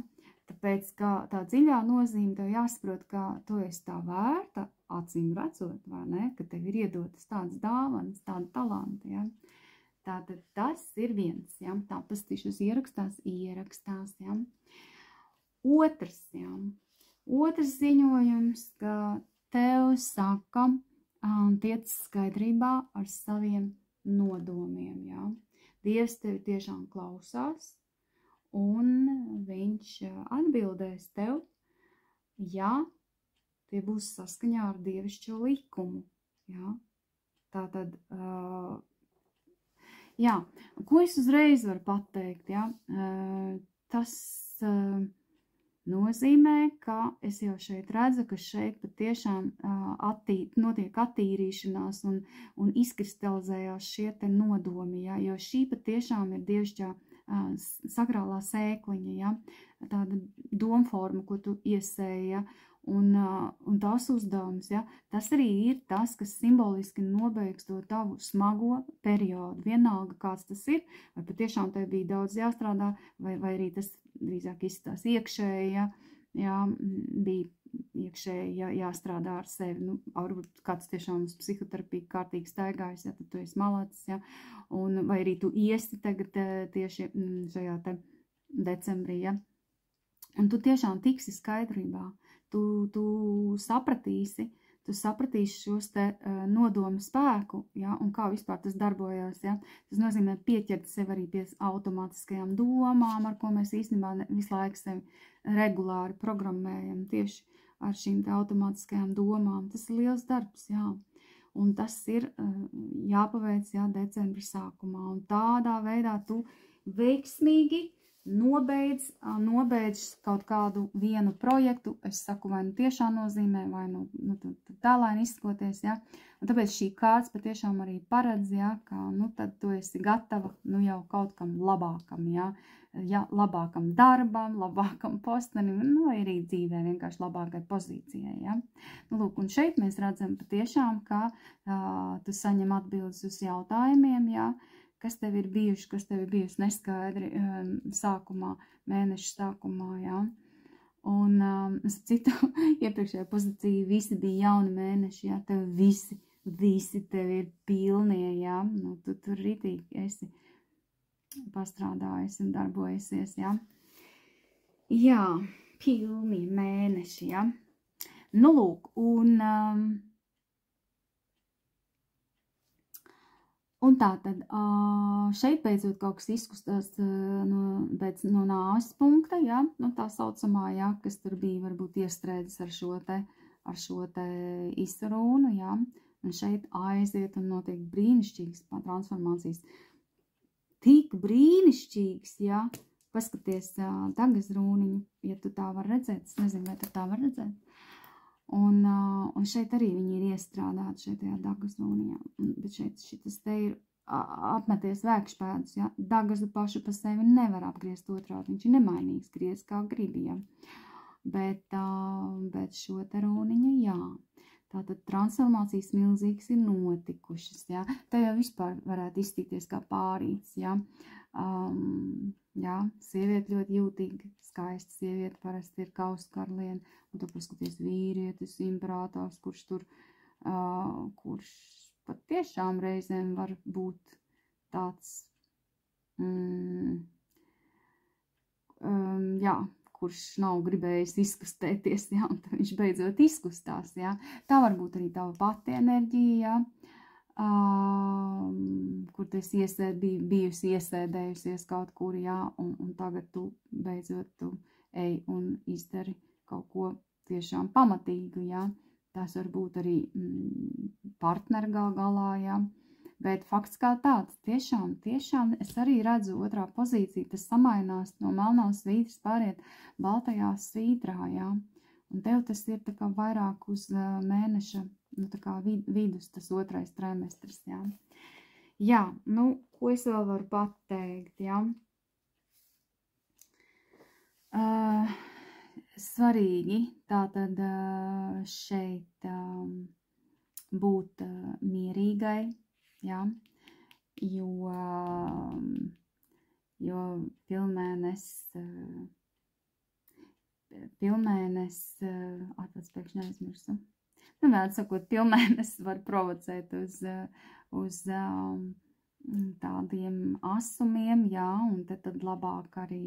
S1: Tāpēc, ka tā dziļā nozīme tev jāsaprot, ka tu esi tā vērta, acīm redzot, vai ne, ka tev ir iedotas tādas dāvanas, tāda talanti, jā. Tātad tas ir viens, jā. Tā pastīšu uz ierakstās, jā. Otrs ziņojums, ka tev saka, tiec skaidrībā ar saviem nodomiem, jā. Dievs tevi tiešām klausās, un viņš atbildēs tev, ja tie būs saskaņā ar dievišķo likumu, jā. Tātad, jā, ko es uzreiz varu pateikt, jā, tas nozīmē, ka es jau šeit redzu, ka šeit patiešām notiek attīrīšanās un izkristalizējās šie te nodomi, jā, jo šī patiešām ir dievišķā sakrālā sēkliņa, ja? Tāda domforma, ko tu iesēji, ja? Un tās uzdevums, ja? Tas arī ir tas, kas simboliski nobeigs to tavu smago periodu. Vienalga, kāds tas ir, vai patiešām tev bija daudz jāstrādā, vai arī tas drīzāk izstās iekšēji, ja? Bija iekšēji jāstrādā ar sevi. Varbūt kāds tiešām uz psihoterapiju kārtīgi staigājas, ja, tad tu esi malacis, ja, un vai arī tu iesi tagad tieši šajā te decembrī, ja, un tu tiešām tiksi skaidrībā, tu sapratīsi šos te nodomu spēku, ja, un kā vispār tas darbojās, ja. Tas nozīmē pieķert sevi arī pie automātiskajām domām, ar ko mēs īstenībā visu laiku sevi regulāri programmējam tieši ar šīm te automātiskajām domām. Tas ir liels darbs, jā. Un tas ir jāpaveic, jā, decembra sākumā. Un tādā veidā tu veiksmīgi nobeidz kaut kādu vienu projektu, es saku, vai tiešā nozīmē, vai tālēni izsakoties, ja, un tāpēc šī kārts patiešām arī paredz, ja, ka, tad tu esi gatava, jau kaut kam labākam, ja, labākam darbam, labākam postenim, vai arī dzīvē vienkārši labākai pozīcijai, ja. Lūk, un šeit mēs redzam patiešām, ka tu saņem atbildes uz jautājumiem, ja, kas tev ir bijusi neskaidri sākumā, mēneša sākumā, jā. Un, citu, iepriekšējā pozīcija, visi bija jauni mēneši, jā, tev visi tev ir pilnie, jā, tu tur ritīgi esi pastrādājis un darbojusies, jā. Jā, pilni mēneši, jā. Lūk, un tā tad šeit beidzot kaut kas izkustās no nāves punkta, ja, tā saucamā, ja, kas tur bija varbūt iestrēdzis ar šo te izsarūnu, ja, un šeit aiziet un notiek brīnišķīgas transformācijas. Tik brīnišķīgs, ja, paskaties Dagas rūniņu, ja tu tā var redzēt, es nezinu, vai tu tā var redzēt. Un šeit arī viņi ir iestrādāti šajā Dagas rūniņā, bet šeit šitas te ir apmeties vēkšpēdus, ja, Dagasu pašu pa sevi nevar apgriezt otrādi, viņš ir nemainīgs, griez kā gribi, ja, bet šo te rūniņu, jā, tātad transformācijas milzīgas ir notikušas, ja, tā jau vispār varētu izstīties kā pārīts, ja, jā, sieviete ļoti jūtīga, skaista sieviete, parasti ir kauskarliena, un tu paskaties vīrietis, imperātors, kurš pat tiešām reizēm var būt tāds, jā, kurš nav gribējis izkustēties, jā, un viņš beidzot izkustās, jā. Tā var būt arī tava pati enerģija, jā. Kur tu esi bijusi iesēdējusies kaut kur, jā, un tagad tu beidzot ej un izdari kaut ko tiešām pamatīgu, jā. Tas var būt arī partnergā galā, jā. Bet fakts kā tāds, tiešām es arī redzu otrā pozīcija, tas samainās no melnās svītras pāriet baltajā svītrā, jā. Un tev tas ir tā kā vairāk uz mēneša, nu tā kā vidus tas otrais trimestrs, jā. Jā, nu, ko es vēl varu pateikt, jā. Svarīgi tātad šeit būt mierīgai, jā, jo pilnmēnes, atpēc pēkšņi aizmirsu. Nu, vēl sakot, pilnmēnes var provocēt uz tādiem asumiem, jā, un tad labāk arī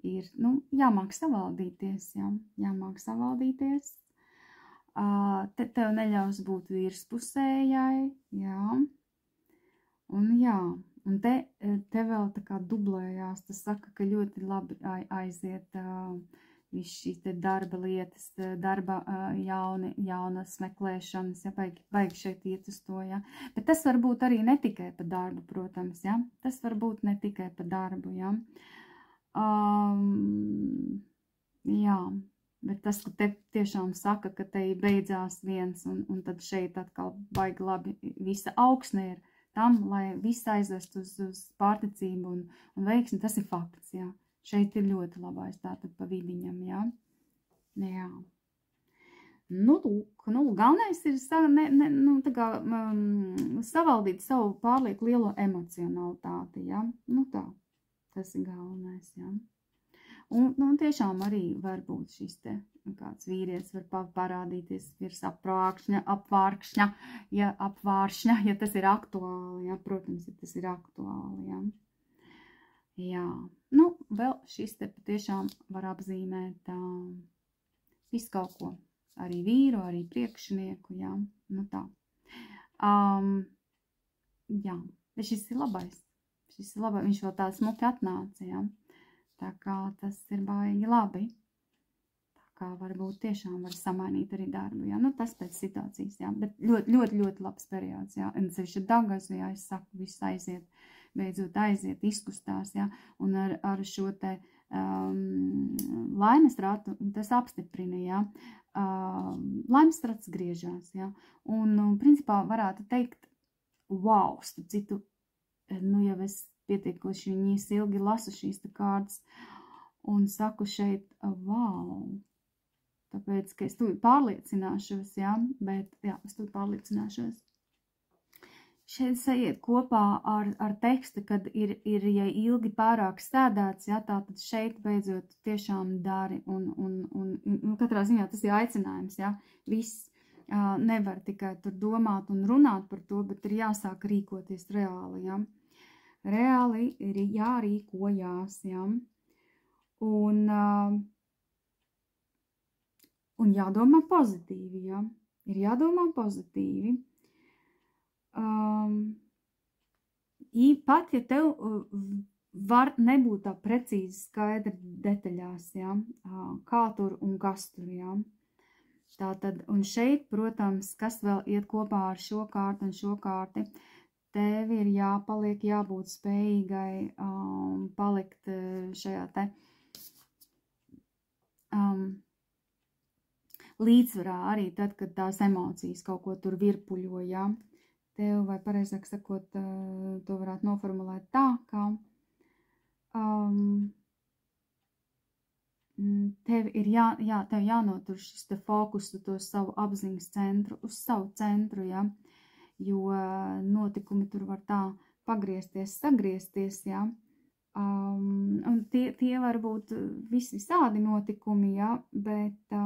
S1: ir, nu, jāmāk savaldīties, jā, jāmāk savaldīties. Tev neļaus būt virspusējai, jā, un jā, un te vēl tā kā dublējās, tas saka, ka ļoti labi aiziet viss šīs te darba lietas, darba jaunas meklēšanas, ja, vajag šeit iet uz to, ja, bet tas var būt arī ne tikai pa darbu, protams, ja, tas var būt ne tikai pa darbu, ja, jā. Bet tas, ka te tiešām saka, ka te beidzās viens, un tad šeit atkal baigi labi visa augsne ir tam, lai viss aizvest uz pārticību un veiksmi, tas ir fakts, jā. Šeit ir ļoti labais tātad pa vidiņam, jā. Jā. Nu, lūk, galvenais ir savaldīt savu pārlieku lielo emocionalitāti, jā. Nu tā, tas ir galvenais, jā. Un tiešām arī var būt šis te kāds vīrietis var parādīties virs apvārkšņa, ja tas ir aktuāli, ja, protams, ja tas ir aktuāli, ja. Jā, nu, vēl šis te patiešām var apzīmēt visu kaut ko, arī vīru, arī priekšnieku, jā, nu tā. Jā, bet šis ir labais, viņš vēl tā smuki atnāca, jā. Tā kā tas ir baigi labi. Tā kā varbūt tiešām var samainīt arī darbu, jā. Nu, tas pēc situācijas, jā. Bet ļoti labs periods, jā. Un sevišķi Dagazu, jā, es saku, viss aiziet, beidzot aiziet, izkustās, jā. Un ar šo te laimes ratu, tas apstiprina, jā. Laimes rats griežās, jā. Un principā varētu teikt, wow, starp citu, nu, jau es pietiekoši viņas ilgi lasu šīs te kārtas un saku šeit, wow, tāpēc, ka es tūlīt pārliecināšos, jā, bet, jā, es tūlīt pārliecināšos. Šeit sajiet kopā ar tekstu, kad ir, ja ilgi pārāk sēdēts, jā, tātad šeit beidzot tiešām dari un katrā ziņā tas ir aicinājums, jā, viss nevar tikai tur domāt un runāt par to, bet ir jāsāk rīkoties reāli, jā. Reāli ir jārīkojās, jā, un jādomā pozitīvi, jā, ir jādomā pozitīvi. Pat, ja tev var nebūt tā precīzi skaidri detaļās, jā, kā tur un kas tur, jā. Tātad, un šeit, protams, kas vēl iet kopā ar šo kārti un šo kārti, tev ir jāpaliek, jābūt spējīgai palikt šajā te līdzsvarā arī tad, kad tās emocijas kaut ko tur virpuļo, jā. Tev, vai pareizāk sakot, to varētu noformulēt tā, ka tev ir tev jānotur šis te fokus uz to savu apziņas centru, uz savu centru, jā. Jo notikumi tur var tā pagriezties, sagriezties, jā. Un tie var būt visādi notikumi, jā, bet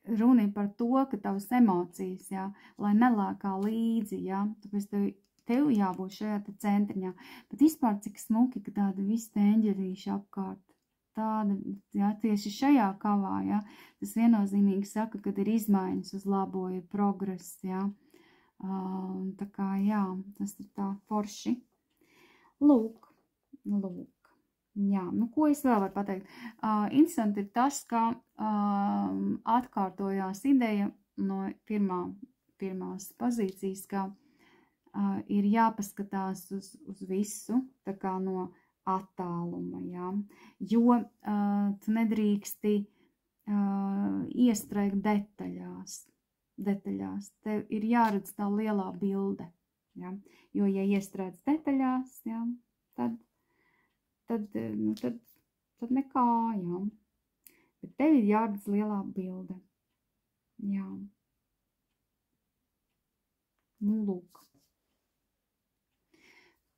S1: runa ir par to, ka tavas emocijas, jā, lai nelākā līdzi, jā, tāpēc tev jābūt šajā te centriņā. Bet vispār cik smuki, ka tāda visi te eņģelīši apkārt, tāda, jā, tieši šajā kavā, jā, tas viennozīmīgi saka, kad ir izmaiņas uz labo, ir progress, jā. Tā kā, jā, tas ir tā forši. Lūk. Jā, nu, ko es vēl varu pateikt? Interesanti ir tas, ka atkārtojās ideja no pirmās pozīcijas, ka ir jāpaskatās uz visu, tā kā no attāluma, jā. Jo tu nedrīksti iestrēgt detaļās. Tev ir jāredz tā lielā bilde, jā. Jo, ja iestrēdz detaļās, jā, tad nekā, jā. Bet tev ir jāredz lielā bilde, jā. Nu, lūk.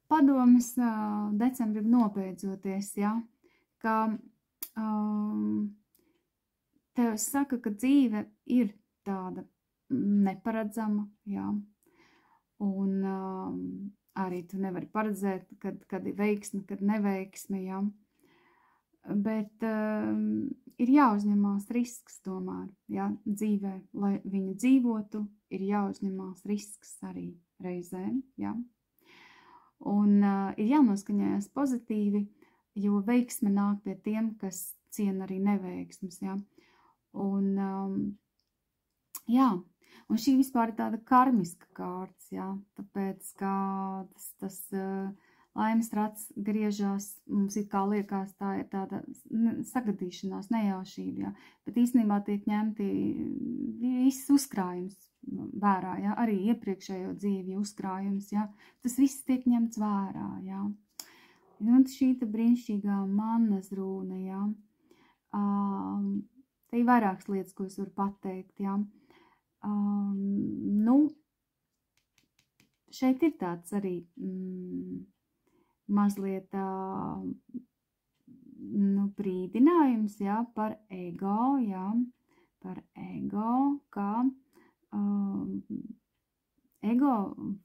S1: Padomas decembrim nobeidzoties, ja, ka tev saka, ka dzīve ir tāda neparedzama, ja, un arī tu nevari paredzēt, kad ir veiksme, kad neveiksme, ja, bet ir jāuzņemās risks tomēr, ja, dzīvē, lai viņa dzīvotu, ir jāuzņemās risks arī reizēm, ja. Un ir jānoskaņojas pozitīvi, jo veiksme nāk pie tiem, kas ciena arī neveiksmes, ja. Un, jā, un šī vispār ir tāda karmiska kārts, ja, tāpēc, ka tas laimes rats griežās, mums it kā liekas, tā ir tāda sagadīšanās, nejaušība, ja, bet īstenībā tiek ņemti viss uzkrājums vērā, ja, arī iepriekšējo dzīvi uzkrājums, ja, tas viss tiek ņemts vērā, ja. Un šī brīnišķīgā mannas rūna, ja, te ir vairākas lietas, ko es varu pateikt, ja. Nu, šeit ir tāds arī mazliet brīdinājums, ja, par ego, ja, ka ego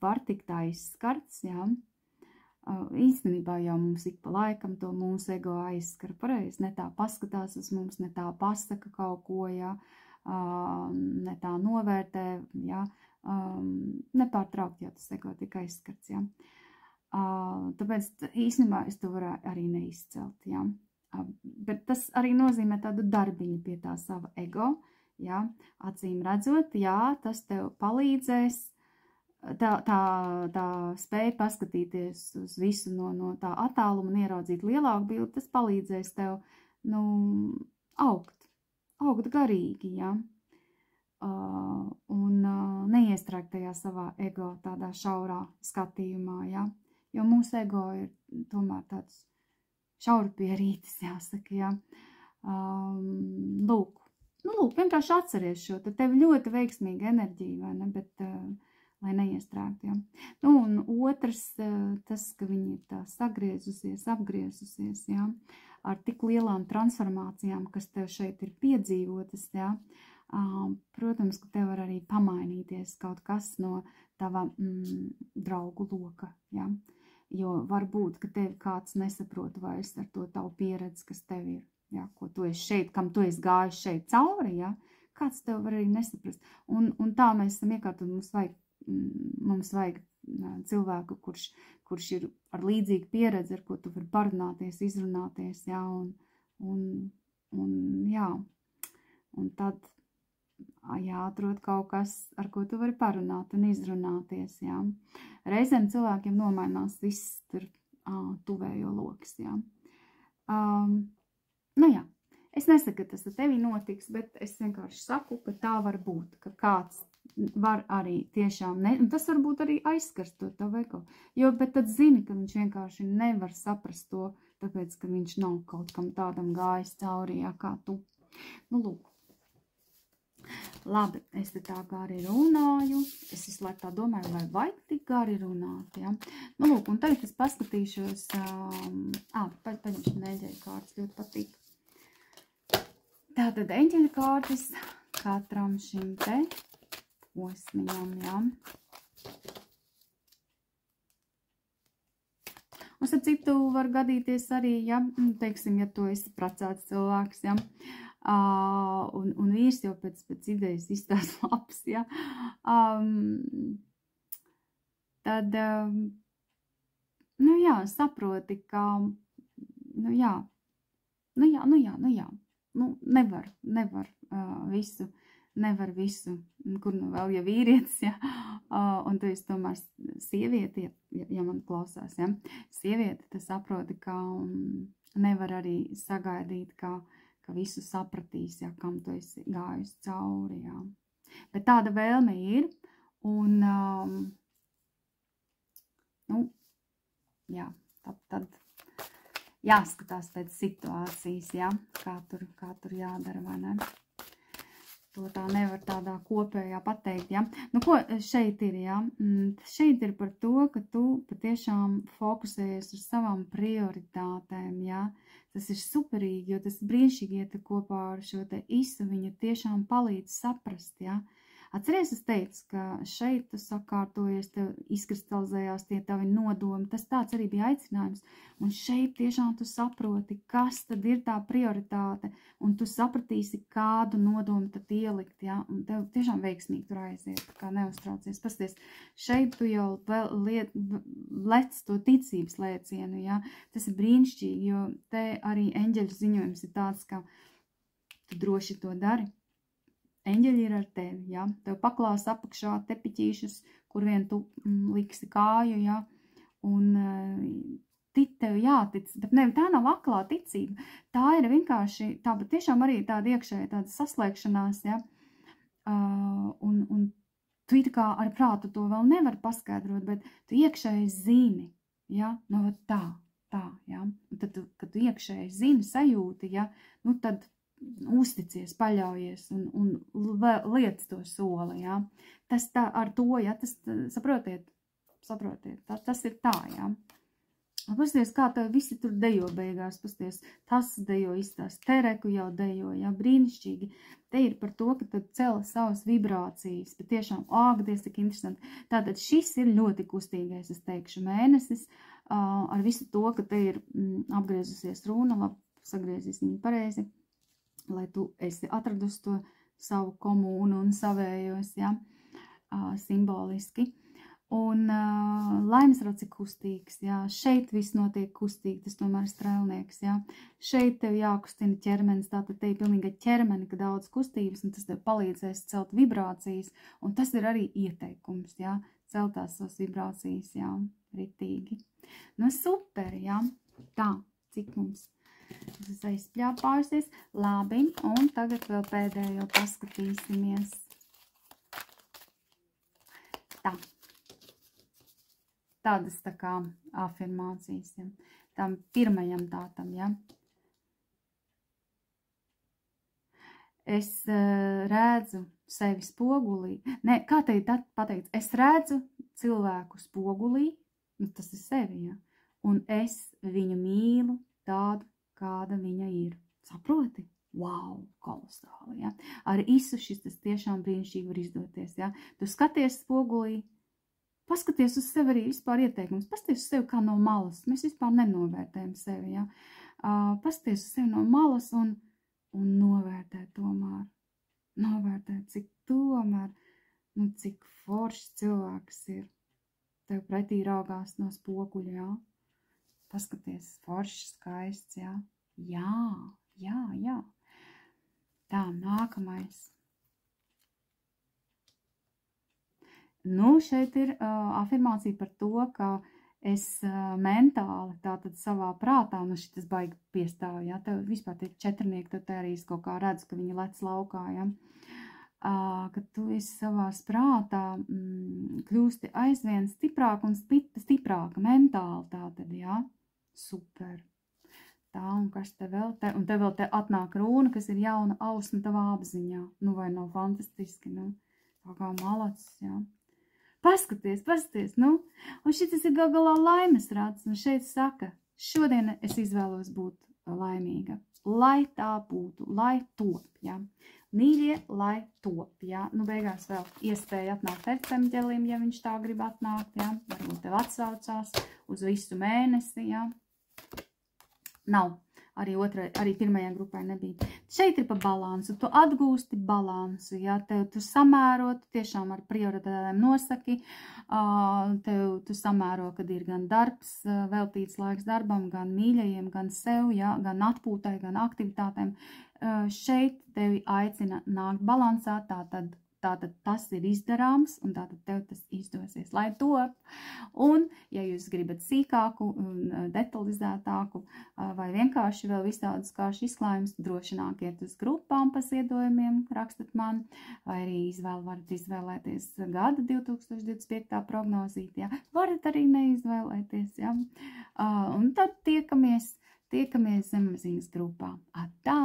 S1: var tikt aizskarts, ja. Īstenībā jau mums ik pa laikam to mūsu ego aizskar pareizi, ne tā paskatās uz mums, ne tā pasaka kaut ko, ja, ne tā novērtē, ja, nepārtraukt jau tas ego tik aizskarts, ja. Tāpēc īstenībā es to varu arī neizcelt, ja. Bet tas arī nozīmē tādu darbiņu pie tā sava ego, ja, acīm redzot, jā, tas tev palīdzēs, tā spēja paskatīties uz visu no tā attāluma un ieraudzīt lielāku bildi, tas palīdzēs tev, augt garīgi, ja, un neiestrēgt tajā savā ego tādā šaurā skatījumā, ja, jo mūsu ego ir tomēr tāds šaurpierītis, jāsaka, ja. Lūk, vienkārši atceries šo, tad tev ļoti veiksmīga enerģija, vai ne, bet lai neiestrēgt, ja. Nu, un otrs, tas, ka viņi ir tā sagriezusies, apgriezusies, ja, ar tik lielām transformācijām, kas tev šeit ir piedzīvotas, ja, protams, ka tev var arī pamainīties kaut kas no tava draugu loka, ja, jo varbūt, ka tevi kāds nesaprot vairs ar to tavu pieredzi, kas tev ir, ja, ko tu esi šeit, kam tu esi gājis šeit cauri, ja, kāds tev var arī nesaprast, un tā mēs esam iekārtot, mums vajag cilvēku, kurš ir ar līdzīgu pieredzi, ar ko tu vari parunāties, izrunāties, jā, un jā, un tad jāatrod kaut kas, ar ko tu vari parunāt un izrunāties, jā. Reizēm cilvēkiem nomainās viss tur tuvējo lokas, jā. Nu jā, es nesaku, ka tas ar tevi notiks, bet es vienkārši saku, ka tā var būt, ka kāds var arī tiešām, un tas varbūt arī aizskars to tavu ego, bet tad zini, ka viņš vienkārši nevar saprast to, tāpēc, ka viņš nav kaut kam tādam gājis cauri, jā, kā tu. Nu, lūk. Labi, es te tā gari runāju, es visu laiku tā domāju, vai vajag tik gari runāt, ja. Nu, lūk, un tagad es paskatīšos, paņemšu eņģeļu kārtas, ļoti patīk. Tātad eņģeļu kārtas katram šim te posmiņam, ja. Un starp citu var gadīties arī, ja, teiksim, ja tu esi precēts cilvēks, ja, un vīrs jau pēc idejas izstās labs, ja, tad, nu jā, saproti, ka, nu jā, nevar visu, kur nu vēl, ja vīrietis, ja, un tu esi tomēr sievieti, ja man klausās, ja, sievieti, tas saproti, ka nevar arī sagaidīt, ka visu sapratīs, ja, kam tu esi gājusi cauri, ja. Bet tāda vēlme ir, un, nu, jā, tad jāskatās pēc situācijas, ja, kā tur jādara, vai ne? To tā nevar tādā kopējā pateikt, ja. Nu, ko šeit ir, ja? Šeit ir par to, ka tu patiešām fokusējies uz savām prioritātēm, ja. Tas ir superīgi, jo tas brīnišķīgi iet kopā ar šo te Isu, viņa tiešām palīdz saprast, ja. Atceries, es teicu, ka šeit tu sakārtojies, tev izkristalizējās tie tavi nodomi, tas tāds arī bija aicinājums, un šeit tiešām tu saproti, kas tad ir tā prioritāte, un tu sapratīsi, kādu nodomu tad ielikt, ja, un tev tiešām veiksmīgi tur aiziet, kā neuztraucies. Pasties, šeit tu jau lec to ticības lēcienu, ja, tas ir brīnišķīgi, jo te arī eņģeļu ziņojums ir tāds, ka tu droši to dari. Eņģeļi ir ar tevi, ja? Tev paklās apakšā tepiķīšus, kur vien tu liksi kāju, ja? Un tev jātic, bet ne, tā nav aklā ticība. Tā ir vienkārši, tā patiešām arī tāda iekšēja, tāda saslēgšanās, ja? Un tu it kā ar prātu to vēl nevar paskaidrot, bet tu iekšēji zini, ja? Nu, tā, ja? Un tad, kad tu iekšēji zini, sajūti, ja? Nu, tad uzticies, paļaujies un liec to soli, ja. Tas tā ar to, ja, tas, saprotiet, tas ir tā, ja. Pasties, kā tev visi tur dejo beigās, pasties, tas dejo izstās, Tereku jau dejo, ja, brīnišķīgi. Te ir par to, ka tad cela savas vibrācijas, bet tiešām, āgdies, tik interesanti. Tātad šis ir ļoti kustīgais, es teikšu, mēnesis, ar visu to, ka te ir apgriezusies runa, labi, sagriezīs viņu pareizi, lai tu esi atradusi to savu komūnu un savējos, ja, simboliski. Un laimes rods ir kustīgs, ja, šeit viss notiek kustīgi, tas tomēr ir strēlnieks, ja. Šeit tev jākustina ķermenis, tātad te ir pilnīgi ķermeni, ka daudz kustības, un tas tev palīdzēs celt vibrācijas, un tas ir arī ieteikums, ja, celtās savas vibrācijas, ja, ritīgi. Nu, super, ja, tā, cik mums. Es aizpļāpājusies. Labi, un tagad vēl pēdējo paskatīsimies. Tā. Tādas tā kā afirmācijas, ja. Tam pirmajam tātam, ja. Es redzu sevi spogulī. Nē, kā te ir pateikts? Es redzu cilvēku spogulī, nu tas ir sevi, ja. Un es viņu mīlu tādu, kāda viņa ir. Saproti? Wow, kolosāli, ja? Ar Isu šis tas tiešām brīnišķīgi var izdoties, ja? Tu skaties spogulī, paskaties uz sevi arī vispār ieteikums, paskaties uz sevi kā no malas, mēs vispār nenovērtējam sevi, ja? Paskaties uz sevi no malas un novērtē tomēr, cik tomēr, nu cik foršs cilvēks ir, tev pretī raugās no spoguļa, ja? Paskaties, foršs, skaists, jā. Jā. Tā, nākamais. Nu, šeit ir afirmācija par to, ka es mentāli, tātad savā prātā, nu šitas baigi piestāv, jā. Tev vispār tie četrnieki, tad arī es kaut kā redzu, ka viņi lec laukā, jā. Ka tu esi savās prātā kļūsti aizvien stiprāk un stiprāka mentāli tātad, jā. Super. Tā, un kas te vēl te, un te vēl te atnāk rūna, kas ir jauna ausma tavā apziņā. Nu, vai nav fantastiski, nu, tā kā malacis, jā. Paskaties, nu, un šitas ir galā laimes rāds, un šeit saka, šodien es izvēlos būt laimīga, lai tā būtu, lai top, jā. Mīļie, lai top, jā. Nu, beigās vēl iespēja atnākt arcangēlim, ja viņš tā grib atnākt, jā. Varbūt tev atsaucās uz visu mēnesi, jā. Nav. Arī pirmajā grupai nebija. Šeit ir pa balansu. Tu atgūsti balansu, ja tu samēro, tu tiešām ar prioritātēm nosaki, tu samēro, kad ir gan darbs, veltīts laiks darbam, gan mīļajiem, gan sev, ja, gan atpūtai, gan aktivitātēm. Šeit tevi aicina nākt balansā, tātad tātad tas ir izdarāms, un tātad tev tas izdosies, lai top. Un, ja jūs gribat sīkāku, detalizētāku, vai vienkārši vēl visādus kāršu izklājumus, droši nākiet uz grupām pa ziedojumiem, rakstat man, vai arī varat izvēlēties gada 2025. prognozīt, jā. Varat arī neizvēlēties, jā. Un tad tiekamies Zemapziņas grupā. Atā!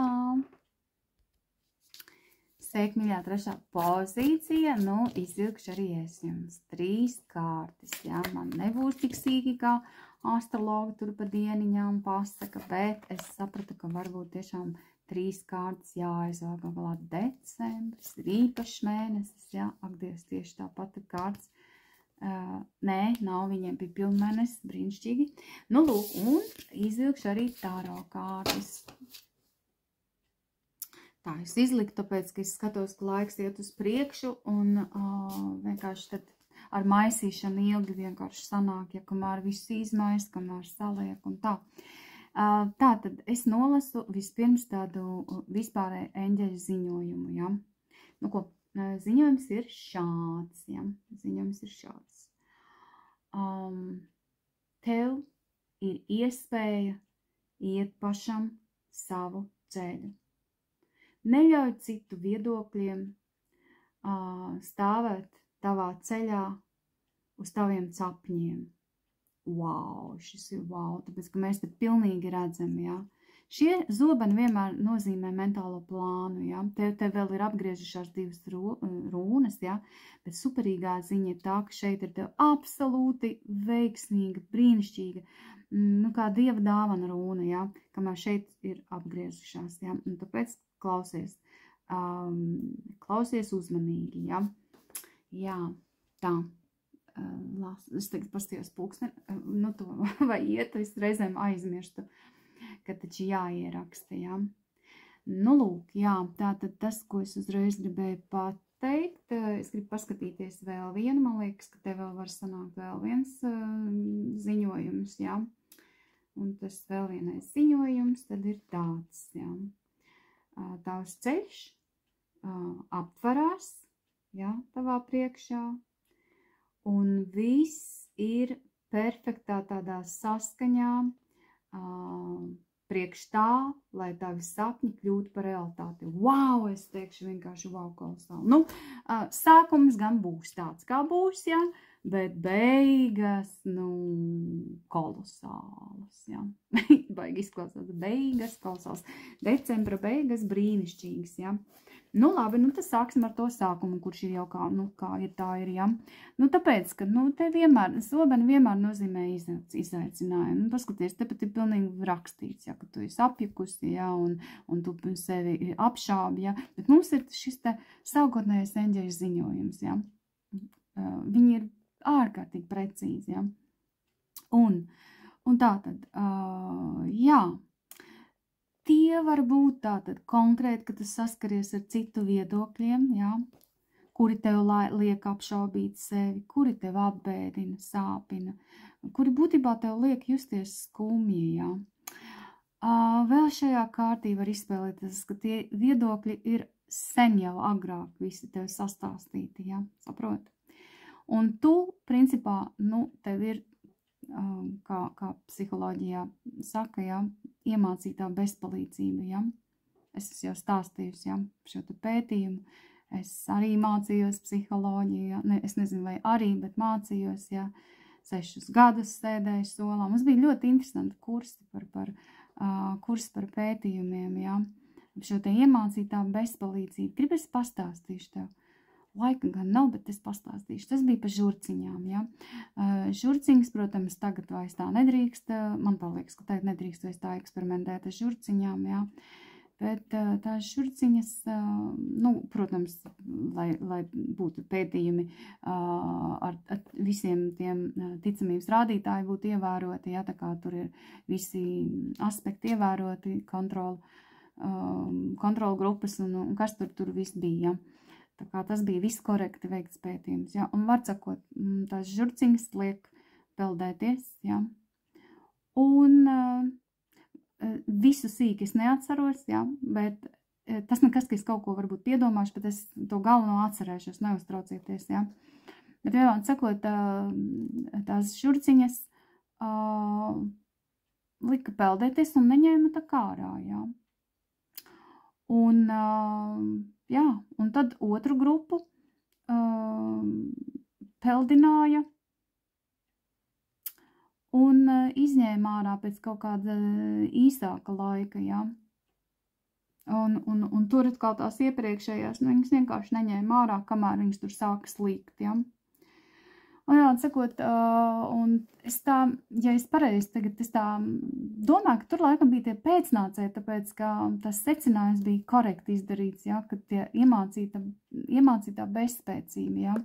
S1: Sveikmīļā, 3. pozīcija, izvilkšu arī es jums 3 kārtas, jā, man nebūs tik sīki, kā astrologi tur pa dieniņām pasaka, bet es sapratu, ka varbūt tiešām 3 kārtas jāizvēl, galā decembris, ir īpašs mēnesis, jā, ak, Dievs, tieši tāpat ir kārtas. Nē, nav, viņiem bija pilnmēnesis, brīnišķīgi. Lūk, un izvilkšu arī tāro kārtas. Tā, es izliku, tāpēc, ka es skatos, ka laiks iet uz priekšu, un vienkārši tad ar maisīšanu ilgi vienkārši sanāk, ja kamēr viss izmaisa, kamēr saliek un tā. Tā tad es nolasu vispirms tādu vispārēju eņģeļu ziņojumu, ja. Ko? Ziņojums ir šāds, ja? Ziņojums ir šāds. Tev ir iespēja iet pašam savu ceļu. Neļauj citu viedokļiem stāvēt tavā ceļā uz taviem sapņiem. Wow, šis ir wow, tāpēc, ka mēs te pilnīgi redzam, ja? Šie zobeni vienmēr nozīmē mentālo plānu, ja? Te vēl ir apgriežušās 2 rūnas, ja? Bet superīgā ziņa ir tā, ka šeit ir tev absolūti veiksmīga, brīnišķīga, kā dieva dāvana rūna, ja? Kamēr šeit ir apgriežušās, ja? Un tāpēc klausies uzmanīgi, ja? Jā, tā. Es tagad pastījos pulksteni, to vai iet, es reizēm aizmirstu, ka taču jāieraksta, jā. Lūk, jā, tātad tas, ko es uzreiz gribēju pateikt, es gribu paskatīties vēl vienu, man liekas, ka te vēl var sanākt vēl viens ziņojums, jā. Un tas vēl vienais ziņojums, tad ir tāds, jā. Tavs ceļš aptvarās, jā, tavā priekšā, un viss ir perfektā tādā saskaņā, priekš tā, lai tavi sapņi kļūtu par realitāti. Wow, es teikšu vienkārši wow, kolosāli. Sākums gan būs tāds, kā būs, ja, bet beigas, kolosālas, ja. Baigi izklausās, beigas kolosālas. Decembra beigas brīnišķīgas, ja. Labi, tas sāksim ar to sākumu, kurš ir jau kā ir, tā ir, ja. Tāpēc, ka, te vienmēr, zobeni vienmēr nozīmē izaicinājumu. Paskaties, te pat ir pilnīgi rakstīts, ja, ka tu esi apjukusi, ja, un tu sevi apšābi, ja. Bet mums ir šis te sākotnējais eņģeļu ziņojums, ja. Viņi ir ārkārtīgi precīzi, ja. Un tātad, jā. Tie var būt tātad konkrēti, ka tu saskaries ar citu viedokļiem, jā, kuri tev liek apšaubīt sevi, kuri tev apbēdina, sāpina, kuri būtībā tev liek justies skumji, jā. Vēl šajā kārtī var izspēlēties, ka tie viedokļi ir sen jau agrāk visi tev sastāstīti, jā, saproti. Un tu, principā, tev ir, kā psiholoģijā saka, ja, iemācītā bezpalīdzība, ja. Es jau stāstījusi, ja, šo te pētījumu. Es arī mācījos psiholoģiju, ja. Es nezinu, vai arī, bet mācījos, ja. 6 gadus sēdēju solā. Mums bija ļoti interesanti kursi par pētījumiem, ja. Šo te iemācītā bezpalīdzību. Gribas pastāstīšu tev. Laika gan nav, bet es pastāstīšu. Tas bija par žurciņām, ja. Žurciņas, protams, tagad vairs tā nedrīkst. Man tā liekas, ka tagad nedrīkst vairs tā eksperimentēt ar žurciņām, ja. Bet tās žurciņas, protams, lai būtu pētījumi ar visiem tiem ticamības rādītāji būtu ievēroti, ja, tā kā tur ir visi aspekti ievēroti, kontrolu grupas un kas tur viss bija, ja. Tā kā tas bija viss korekti veikts pētījums, ja, un var sakot, tās žurciņas liek peldēties, ja, un visu sīki es neatceros, ja, bet tas nekas, ka es kaut ko varbūt piedomāšu, bet es to galveno atcerēšos, neuztraucieties, ja. Bet vienmēr sakot, tās šurciņas lika peldēties un neņēma tā kārā, ja. Un, jā, un tad otru grupu peldināja un izņēma ārā pēc kaut kāda īsāka laika, ja. Un tur atkal tās iepriekšējās, nu, viņas vienkārši neņēma ārā, kamēr viņas tur sāka slīgt, ja. Un jā, sakot, un es tā, ja es pareizi tagad, es tā domāju, ka tur laikam bija tie pēcnācēji, tāpēc, ka tas secinājums bija korekti izdarīts, ja, ka tie iemācītā bezspēcība, ja,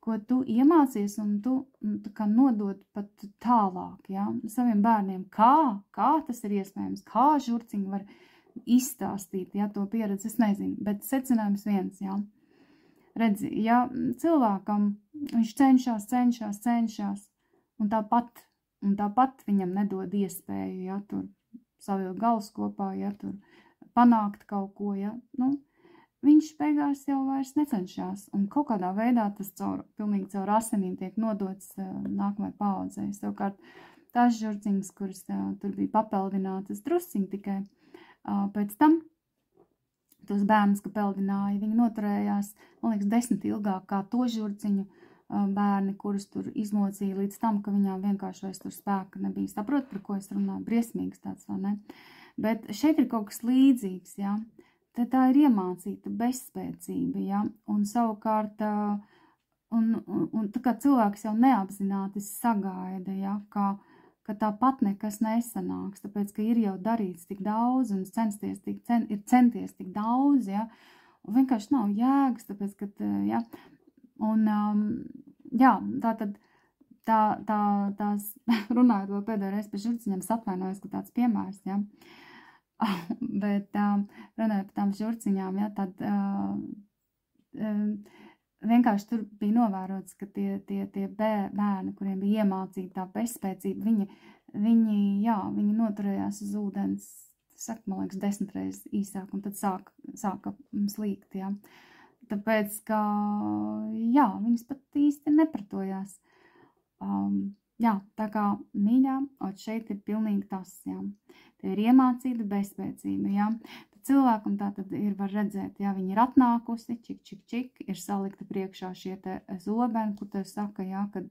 S1: ko tu iemācies un tu tā kā nodod pat tālāk, ja, saviem bērniem, kā tas ir iespējams, kā žurciņi var izstāstīt, ja, to pieredzi, es nezinu, bet secinājums viens, ja. Redzi, ja cilvēkam viņš cenšas, un tāpat viņam nedod iespēju, ja, tur savilkt galus kopā, ja, tur panākt kaut ko, ja, nu, viņš beigās jau vairs necenšas, un kaut kādā veidā tas pilnīgi caur asinīm tiek nodots nākamajai paaudzei. Savukārt tās žurciņas, kuras tur bija papeldinātas drusciņi tikai, pēc tam tos bērnus, ka peldināja, viņi noturējās, man liekas, 10 ilgāk kā to žurciņu bērni, kurus tur izmocīja līdz tam, ka viņām vienkārši vairs tur spēka nebija. Saprot, par ko es runāju? Briesmīgs tāds, vai ne? Bet šeit ir kaut kas līdzīgs, ja? Tā ir iemācīta bezspēcība, ja? Un savukārt, un tā kā cilvēks jau neapzināti sagaida, ja? Ka tāpat nekas nesanāks, tāpēc, ka ir jau darīts tik daudz un ir centies tik daudz, ja, un vienkārši nav jēgas, tāpēc, ka, ja, un, jā, tās runājot vēl pēdējo reizi par žurciņiem, es atvainojos, ka tāds piemērs, ja, bet runājot par tām žurciņām, ja, tad vienkārši tur bija novērots, ka tie bērni, kuriem bija iemācīta tā bezspēcība, viņi noturējās uz ūdens, man liekas, 10 reizes īsāk, un tad sāka slīgt, jā. Tāpēc, ka, jā, viņas pat īsti nepratojās. Jā, tā kā mīļā, šeit ir pilnīgi tas, jā. Te ir iemācīta bezspēcība, jā. Cilvēkam tā tad ir, var redzēt, ja viņi ir atnākusi, čik, ir salikta priekšā šie te zobeni, kur tev saka, jā, kad,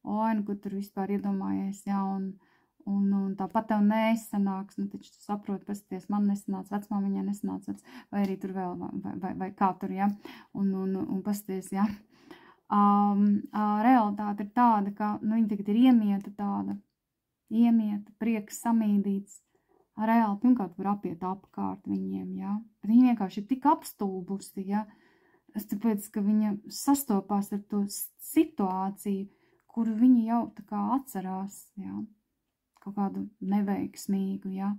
S1: kur tur vispār iedomājies, jā, un tāpat tev nesanāks, nu, taču tu saproti, pasties, man nesanāca, vecmāmiņai nesanāca, vai arī tur vēl, vai kā tur, jā, un pasties, jā. Realitāte ir tāda, ka, nu, viņa tagad ir iemieta, prieks samīdīts, reāli, pirmkārt, var apiet apkārt viņiem, jā, bet viņa vienkārši ir tik apstulbusi, jā, tāpēc, ka viņa sastopās ar to situāciju, kuru viņa jau tā kā atcerās, jā, kaut kādu neveiksmīgu, jā,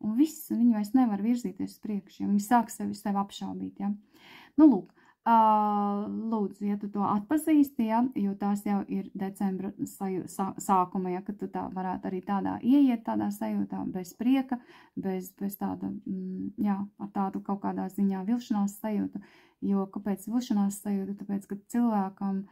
S1: un viss, viņa vairs nevar virzīties priekš, ja viņa sāk sevi apšaubīt, jā. Nu, lūk, lūdzu, ja tu to atpazīsti, ja, jo tās jau ir decembra sākuma, ja, ka tu tā varētu arī tādā ieiet tādā sajūtā, bez prieka, bez tāda, jā, ar tādu kaut kādā ziņā vilšanās sajūtu, jo kāpēc vilšanās sajūta? Tāpēc, ka cilvēkam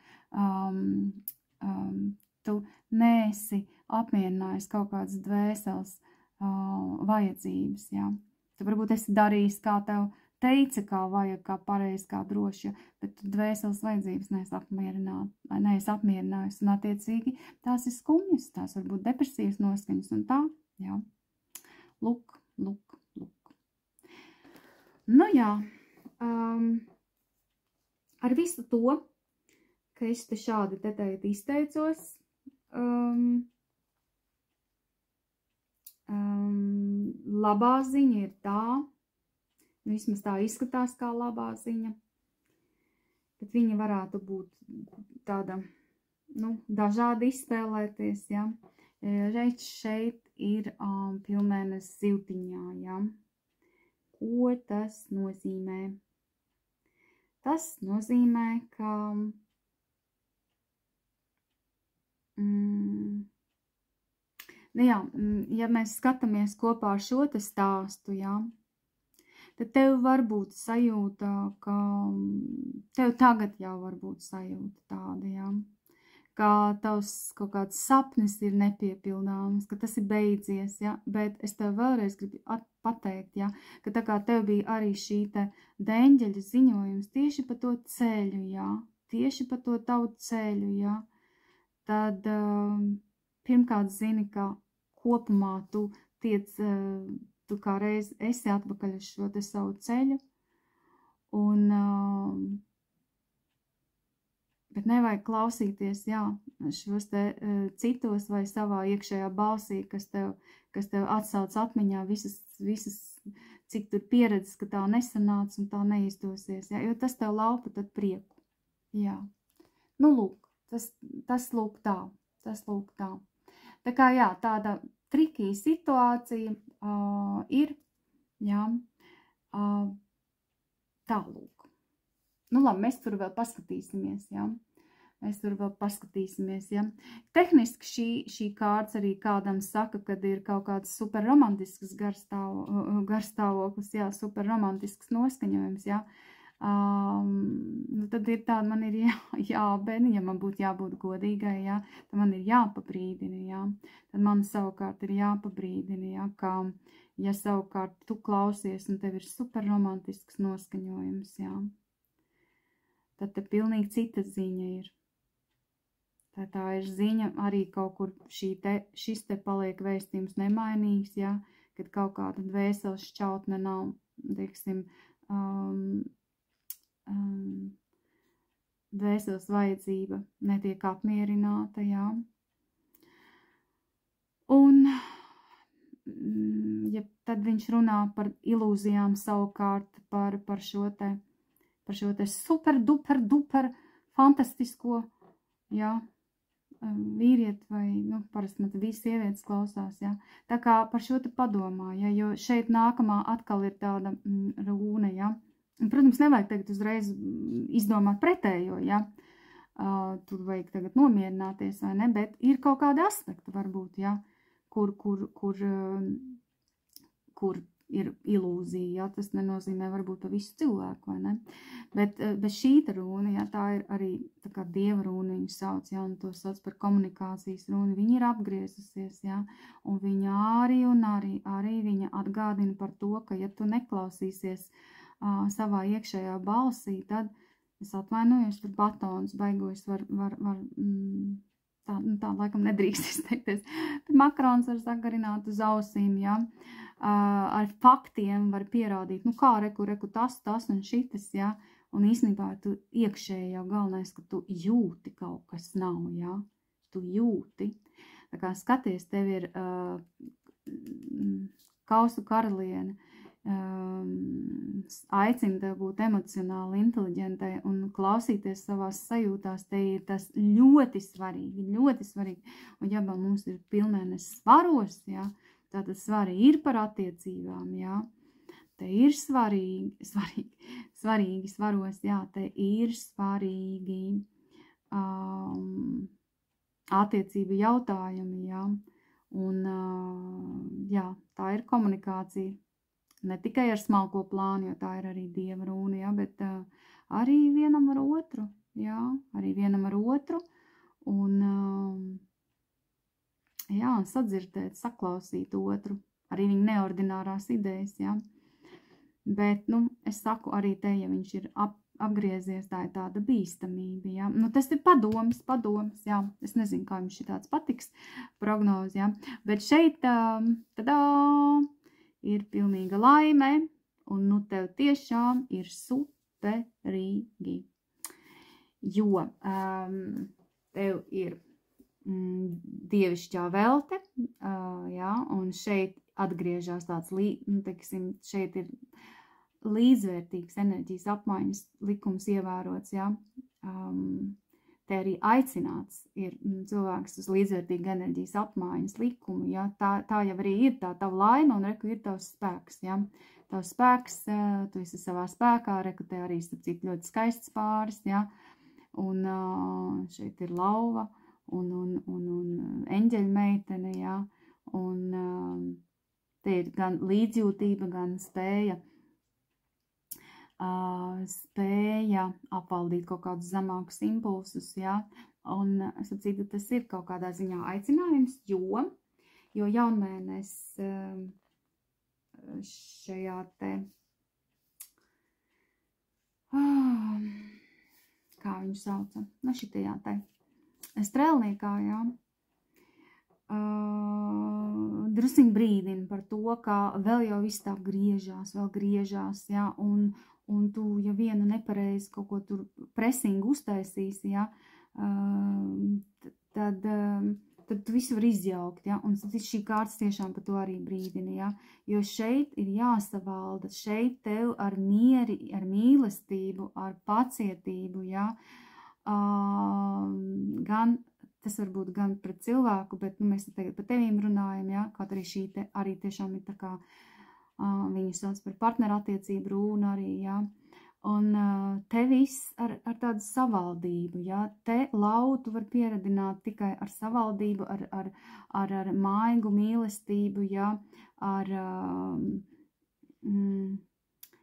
S1: tu neesi apmierinājis kaut kādas dvēseles vajadzības, jā. Tu varbūt esi darījis, kā tev teica, kā vajag, kā pareizi, kā droši, bet tu dvēseles vajadzības neesi apmierinājusi, un attiecīgi tās ir skumjas, tās var būt depresijas noskaņas, un tā, jā. Lūk. Nu jā, ar visu to, ka es te šādi te tagad izteicos, labā ziņa ir tā, vismaz tā izskatās kā labā ziņa, bet viņa varētu būt tāda, nu, dažādi izspēlēties, ja. Šeit ir pilnēnes siltiņā, ja. Ko tas nozīmē? Tas nozīmē, ka jā, ja mēs skatāmies kopā ar šo te stāstu, ja, tad tev var būt sajūta, ka tev tagad jau var būt sajūta tāda, jā. Ka tavs kaut kāds sapnis ir nepiepildāms, ka tas ir beidzies, ja? Bet es tev vēlreiz gribu pateikt, ja? Ka tā kā tev bija arī šī te deņģeļa ziņojums tieši pa to ceļu, ja? Tieši pa to tavu ceļu, ja? Tad pirmkārt zini, ka kopumā tu kā reiz esi atpakaļ uz šo te savu ceļu, un bet nevajag klausīties, jā, šos te citos vai savā iekšējā balsī, kas tev atsauc atmiņā visas, cik tur pieredzes, ka tā nesanāca un tā neizdosies, jā, jo tas tev laupa tad prieku, jā. Nu, lūk, tas lūk tā. Tā kā, jā, tāda trikī situācija ir, jā, tā lūk. Nu, labi, mēs tur vēl paskatīsimies, jā. Tehniski šī kārts arī kādam saka, kad ir kaut kāds superromantisks garstāvoklis, jā, superromantisks noskaņojums, jā. Nu, tad ir tāda, man ir jābeni, ja man būtu jābūt godīgai, jā, tad man ir jāpabrīdina, jā. Tad man savukārt ir jāpabrīdina, jā, ka, ja savukārt tu klausies un tev ir superromantisks noskaņojums, jā. Tad te pilnīgi cita ziņa ir. Tā ir ziņa arī kaut kur šis te paliek vēstījums nemainīgs, ja, kad kaut kāda dvēseles šķautne nav, teiksim, dvēseles vajadzība netiek apmierināta, jā. Un, ja tad viņš runā par ilūzijām savukārt, par šo te super, duper, fantastisko, jā, vīrieti vai, nu, parasti man visi sievietes klausās, jā. Tā kā par šo te padomā, jā, jo šeit nākamā atkal ir tāda rūne, jā. Un, protams, nevajag tagad uzreiz izdomāt pretējo, jā. Tur vajag tagad nomierināties, vai ne, bet ir kaut kādi aspekti varbūt, jā, kur ir ilūzija, jā, tas nenozīmē varbūt pa visu cilvēku, vai ne, bet šī rūna, jā, tā ir arī tā kā dieva rūna viņu sauc, jā, un to sauc par komunikācijas rūni, viņa ir apgriezusies, jā, un viņa arī viņa atgādina par to, ka ja tu neklausīsies savā iekšējā balsī, tad es atvainojos, tur batons baigojis tā laikam nedrīkst izteikties, bet makarons var sagarināt uz ausīm, jā, ar faktiem var pierādīt, nu kā reku tas un šitas, jā, un īstenībā tu iekšēji jau galvenais, ka tu jūti kaut kas nav, jā, tu jūti, tā kā skaties, tev ir kausu karaliene, aicina tev būt emocionāli inteliģentai un klausīties savās sajūtās, te ir tas ļoti svarīgi, un ja mums ir pilnēnes svaros, jā, tātad svari ir par attiecībām, jā, te ir svarīgi svaros, jā, te ir svarīgi attiecību jautājumi, jā, un jā, tā ir komunikācija. Ne tikai ar smalko plānu, jo tā ir arī dieva rūna, ja, bet arī vienam ar otru, jā, un, jā, sadzirdēt, saklausīt otru, arī viņa neordinārās idejas, jā, bet, nu, es saku arī te, ja viņš ir apgriezies, tā ir tāda bīstamība, jā, nu, tas ir padoms, jā, es nezinu, kā jums šitāds patiks prognozi, jā, bet šeit, tadā, ir pilnīga laime, un nu tev tiešām ir superīgi, jo tev ir dievišķā velte, jā, un šeit atgriežās tāds, nu, teiksim, šeit ir līdzvērtīgs enerģijas apmaiņas likums ievērots, jā, te arī aicināts ir cilvēks uz līdzvērtīgu enerģijas apmaiņas likumu, ja? Tā jau arī ir tā tava laime, un reku ir tavs spēks, ja? Tavs spēks, tu esi savā spēkā, reku te arī starp ļoti skaists pāris, ja? Un šeit ir lauva, un eņģeļa meitene, ja? Un te ir gan līdzjūtība, gan spēja spēja apvaldīt kaut kādus zemākus impulsus, jā, un, sapcītu, tas ir kaut kādā ziņā aicinājums, jo jaunmēnes šajā te, kā viņu sauca, nu šitajā te, strēlniekā, jā, drusiņ brīdina par to, ka vēl jau viss tā griežās, jā, un tu, ja vienu nepareizi kaut ko tur presingu uztaisīsi, jā, tad tu visu var izjaukt, ja? Un šī kārtas tiešām par to arī brīdina, ja? Jo šeit ir jāsavalda, šeit tev ar mieri, ar mīlestību, ar pacietību, ja? Gan, tas var būt gan pret cilvēku, bet mēs tagad par tevīm runājam, ja? Kaut arī šī te arī tiešām ir tā kā, viņi sauc par partnerattiecību rūnu arī, ja? Un te viss ar tādu savaldību, ja, te lautu var pieredināt tikai ar savaldību, ar maigu mīlestību, ja,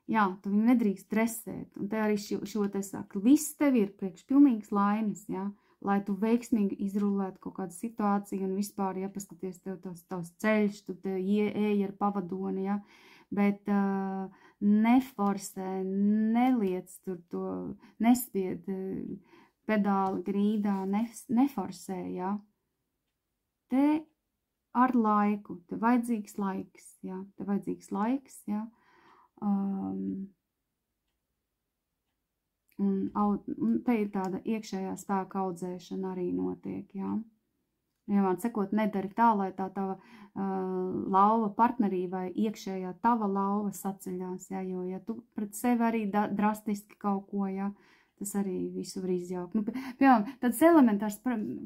S1: jā, tu viņu nedrīkst dresēt, un te arī šo te saka, viss tev ir priekš pilnīgas laimes, ja, lai tu veiksmīgi izrulētu kaut kādu situāciju un vispār, ja, paskaties tev tavs ceļš, tu te ej ar pavadoni, ja, bet neforsē, neliec tur to, nespied pedāli grīdā, neforsē, ja. Te ar laiku, te vajadzīgs laiks, ja, ja. Un te ir tāda iekšējā spēka audzēšana arī notiek, ja. Vienmēr sakot, nedari tā, lai tā tava lauva partnerībai iekšējā tava lauva saceļās, ja, jo, ja tu pret sevi arī drastiski kaut ko, ja, tas arī visu var izjaukt. Nu, piemēram, tāds elementārs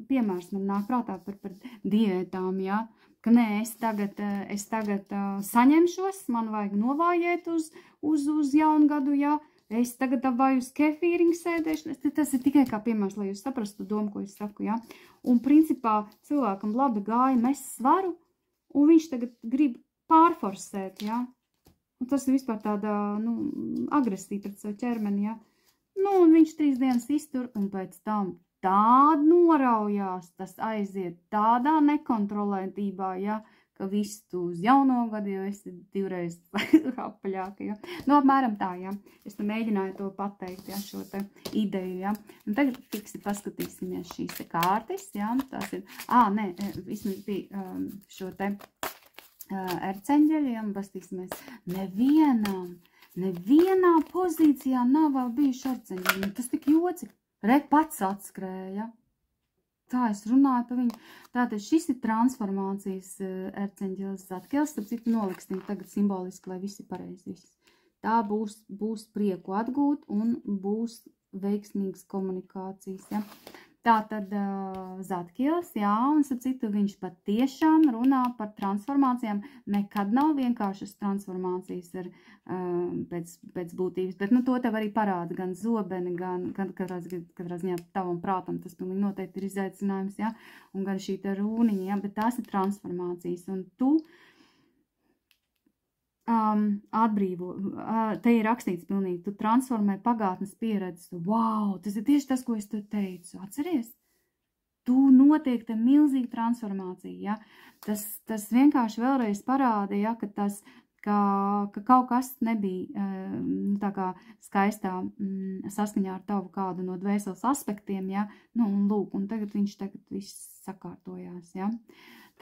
S1: piemērs man nāk prātā par diētām, ja, ka nē, es tagad saņemšos, man vajag novājēt uz jaungadu, ja, es tagad vai uz kefīriņu sēdēšanu, tas ir tikai kā piemērs, lai jūs saprastu domu, ko es saku, ja. Un principā cilvēkam labi gāja mest svaru, un viņš tagad grib pārforsēt, ja. Un tas ir vispār tāda, agresija pret savu ķermeni, ja. Nu, un viņš 3 dienas iztur, un pēc tam tā noraujās, tas aiziet tādā nekontrolētībā, ja, ka viss tu uz jauno gadu, jo esi 2 reizes apaļāka, ja. Nu, apmēram tā, ja. Es te mēģināju to pateikt, ja, šo te ideju, ja. Un tagad fiksi paskatīsimies šīs te kārtas, ja. Tās ir, vismaz bija šo te erceņģeļiem, bastīsimies. Nevienā pozīcijā nav vēl bijuši erceņģeļi. Tas tik joci. Re, pats atskrēja. Tā es runāju par viņu. Tātad šis ir transformācijas erceņģelis Zadkiels. Tad citu noliksim tagad simboliski, lai visi pareizi viss. Tā būs prieku atgūt un būs veiksmīgas komunikācijas, ja. Tātad Zadkiels, jā, un citu viņš patiešām runā par transformācijām. Nekad nav vienkāršas transformācijas pēc būtības, bet to tev arī parāda gan zobeni, gan katrā ziņā tavam prātam, tas pilnīgi noteikti ir izaicinājums, jā, un gan šī te rūniņa, jā, bet tās ir transformācijas, un tu atbrīvo, te ir rakstīts pilnīgi, tu transformē pagātnes pieredzes, wow, tas ir tieši tas, ko es tev teicu, atceries? Tu notiek te milzīga transformācija, ja? Tas vienkārši vēlreiz parāda, ja, ka kaut kas nebija tā kā skaistā saskaņā ar tavu kādu no dvēseles aspektiem, ja, un lūk, un tagad viss sakārtojās, ja.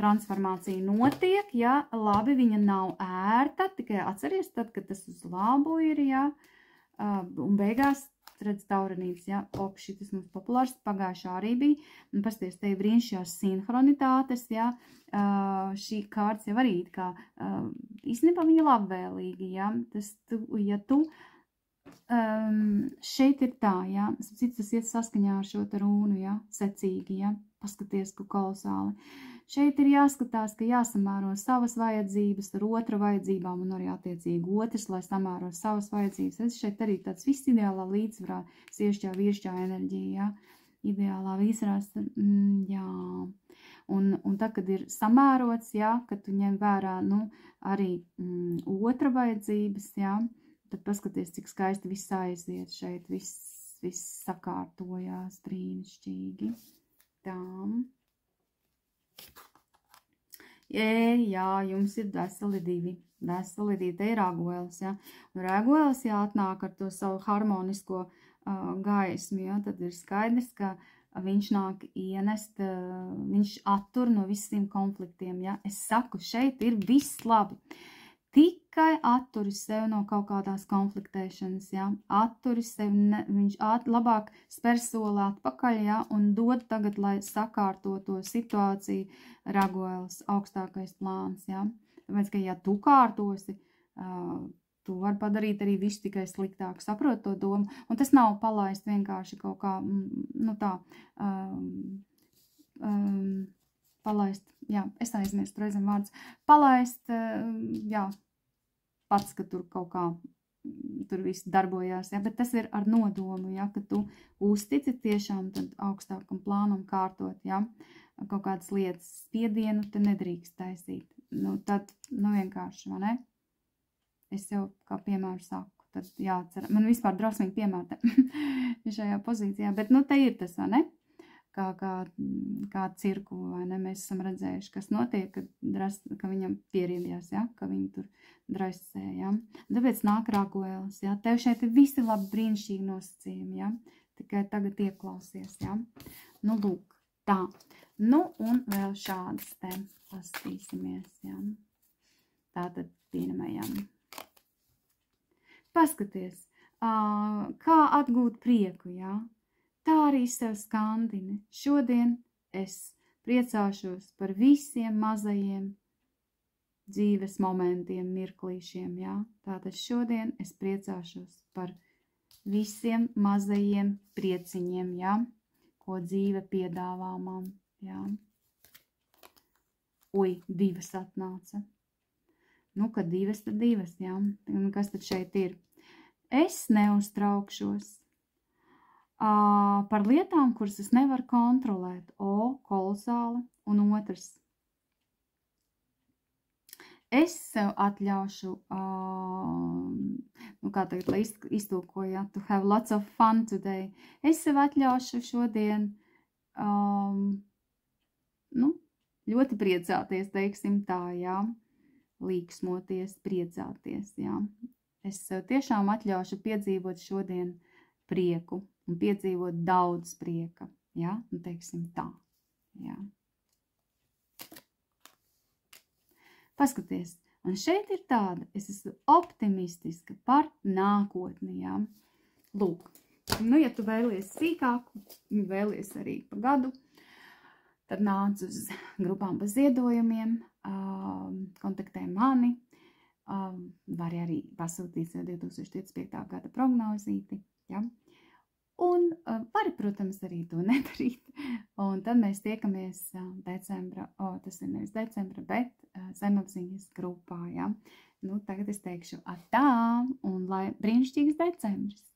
S1: Transformācija notiek, ja, labi, viņa nav ērta, tikai atceries tad, kad tas uz labu ir, ja, un beigās, redz, taurenības, ja, šitas mums populārs, pagājušā arī bija, un pasties, te ir brīnišķījās sinhronitātes, ja, šī kārts jau arī, kā, īstenībā viņa labvēlīgi, ja, ja tu, šeit ir tā, ja, tas iet saskaņā ar šo te rūnu, ja, secīgi, ja, paskaties, ko kolosāli. Šeit ir jāskatās, ka jāsamēro savas vajadzības ar otra vajadzībām un arī attiecīgi otrs, lai samēro savas vajadzības. Es šeit arī tāds viss ideālā līdzsvarā, sievišķā, vīrišķā enerģija, ja? Ideālā līdzsvarās, jā. Un tad, kad ir samērots, ja, kad tu ņem vērā, arī otra vajadzības, ja, Tad paskaties, cik skaisti viss aiziet šeit, viss sakārtojās brīnišķīgi. Tā. Jā, jums ir veseli divi, te ir raguēlis, ja. Un raguēlis, ja atnāk ar to savu harmonisko gaismu, ja, tad ir skaidrs, ka viņš nāk ienest, viņš attur no visiem konfliktiem, ja. Es saku, šeit ir viss labi. Tikai atturi sev no kaut kādās konfliktēšanas, ja, atturi sev, viņš labāk spēr soli atpakaļ, ja, un dod tagad, lai sakārto to situāciju raguēlis, augstākais plāns, ja. Tāpēc, ka ja tu kārtosi, tu vari padarīt arī visu tikai sliktāk, saprot to domu, un tas nav palaist vienkārši kaut kā, nu tā, palaist, jā, es aizmirstu reizēm vārds, palaist, jā, pats, ka tur kaut kā, tur viss darbojās, jā, bet tas ir ar nodomu, jā, ka tu uztici tiešām tad augstākam plānam kārtot, jā, kaut kādas lietas spiedienu te nedrīkst taisīt, nu tad, nu vienkārši, vai ne? Es jau kā piemēru saku, tad jāatcer, man vispār drosmīgi piemēri šajā pozīcijā, bet nu te ir tas, vai ne? Kā cirku, vai ne, mēs esam redzējuši, kas notiek, ka viņam pierīdījās, ja, ka viņi tur draiscē, ja. Tāpēc nāk raguēlis, ja, tev šeit ir visi labi brīnišķīgi nosacījumi, ja, tikai tagad ieklausies, ja. Nu, lūk, tā. Nu, un vēl šādas te pastīsimies, ja. Tātad pirmajam. Paskaties, kā atgūt prieku, ja. Tā arī sev skandini. Šodien es priecāšos par visiem mazajiem dzīves momentiem, mirklīšiem, jā. Tātad šodien es priecāšos par visiem mazajiem prieciņiem, jā, ko dzīve piedāvā man, jā. Ui, divas atnāca. Nu, kad divas, tad divas, jā. Kas tad šeit ir? Es neuztraukšos par lietām, kuras es nevaru kontrolēt. Kolosāli. Un otrs. Es sev atļaušu, nu kā tagad, lai iztulkoju, ja, to have lots of fun today. Es sev atļaušu šodien, nu, ļoti priecāties, teiksim tā, jā. Līksmoties, priecāties, jā. Es sev tiešām atļaušu piedzīvot šodien prieku. Un piedzīvot daudz prieka, ja, un teiksim tā, jā. Paskaties, un šeit ir tāda, es esmu optimistiska par nākotni, jā. Lūk, nu, ja tu vēlies sīkāku, vēlies arī pa gadu, tad nāc uz grupām pa ziedojumiem, kontaktē mani, vari arī pasūtīt 2025. gada prognozīti, jā. Un vari, protams, arī to nedarīt. Un tad mēs tiekamies decembra, tas ir nevis decembra, bet zemapziņas grupā, ja. Nu, tagad es teikšu atā, un lai brīnišķīgs decembris!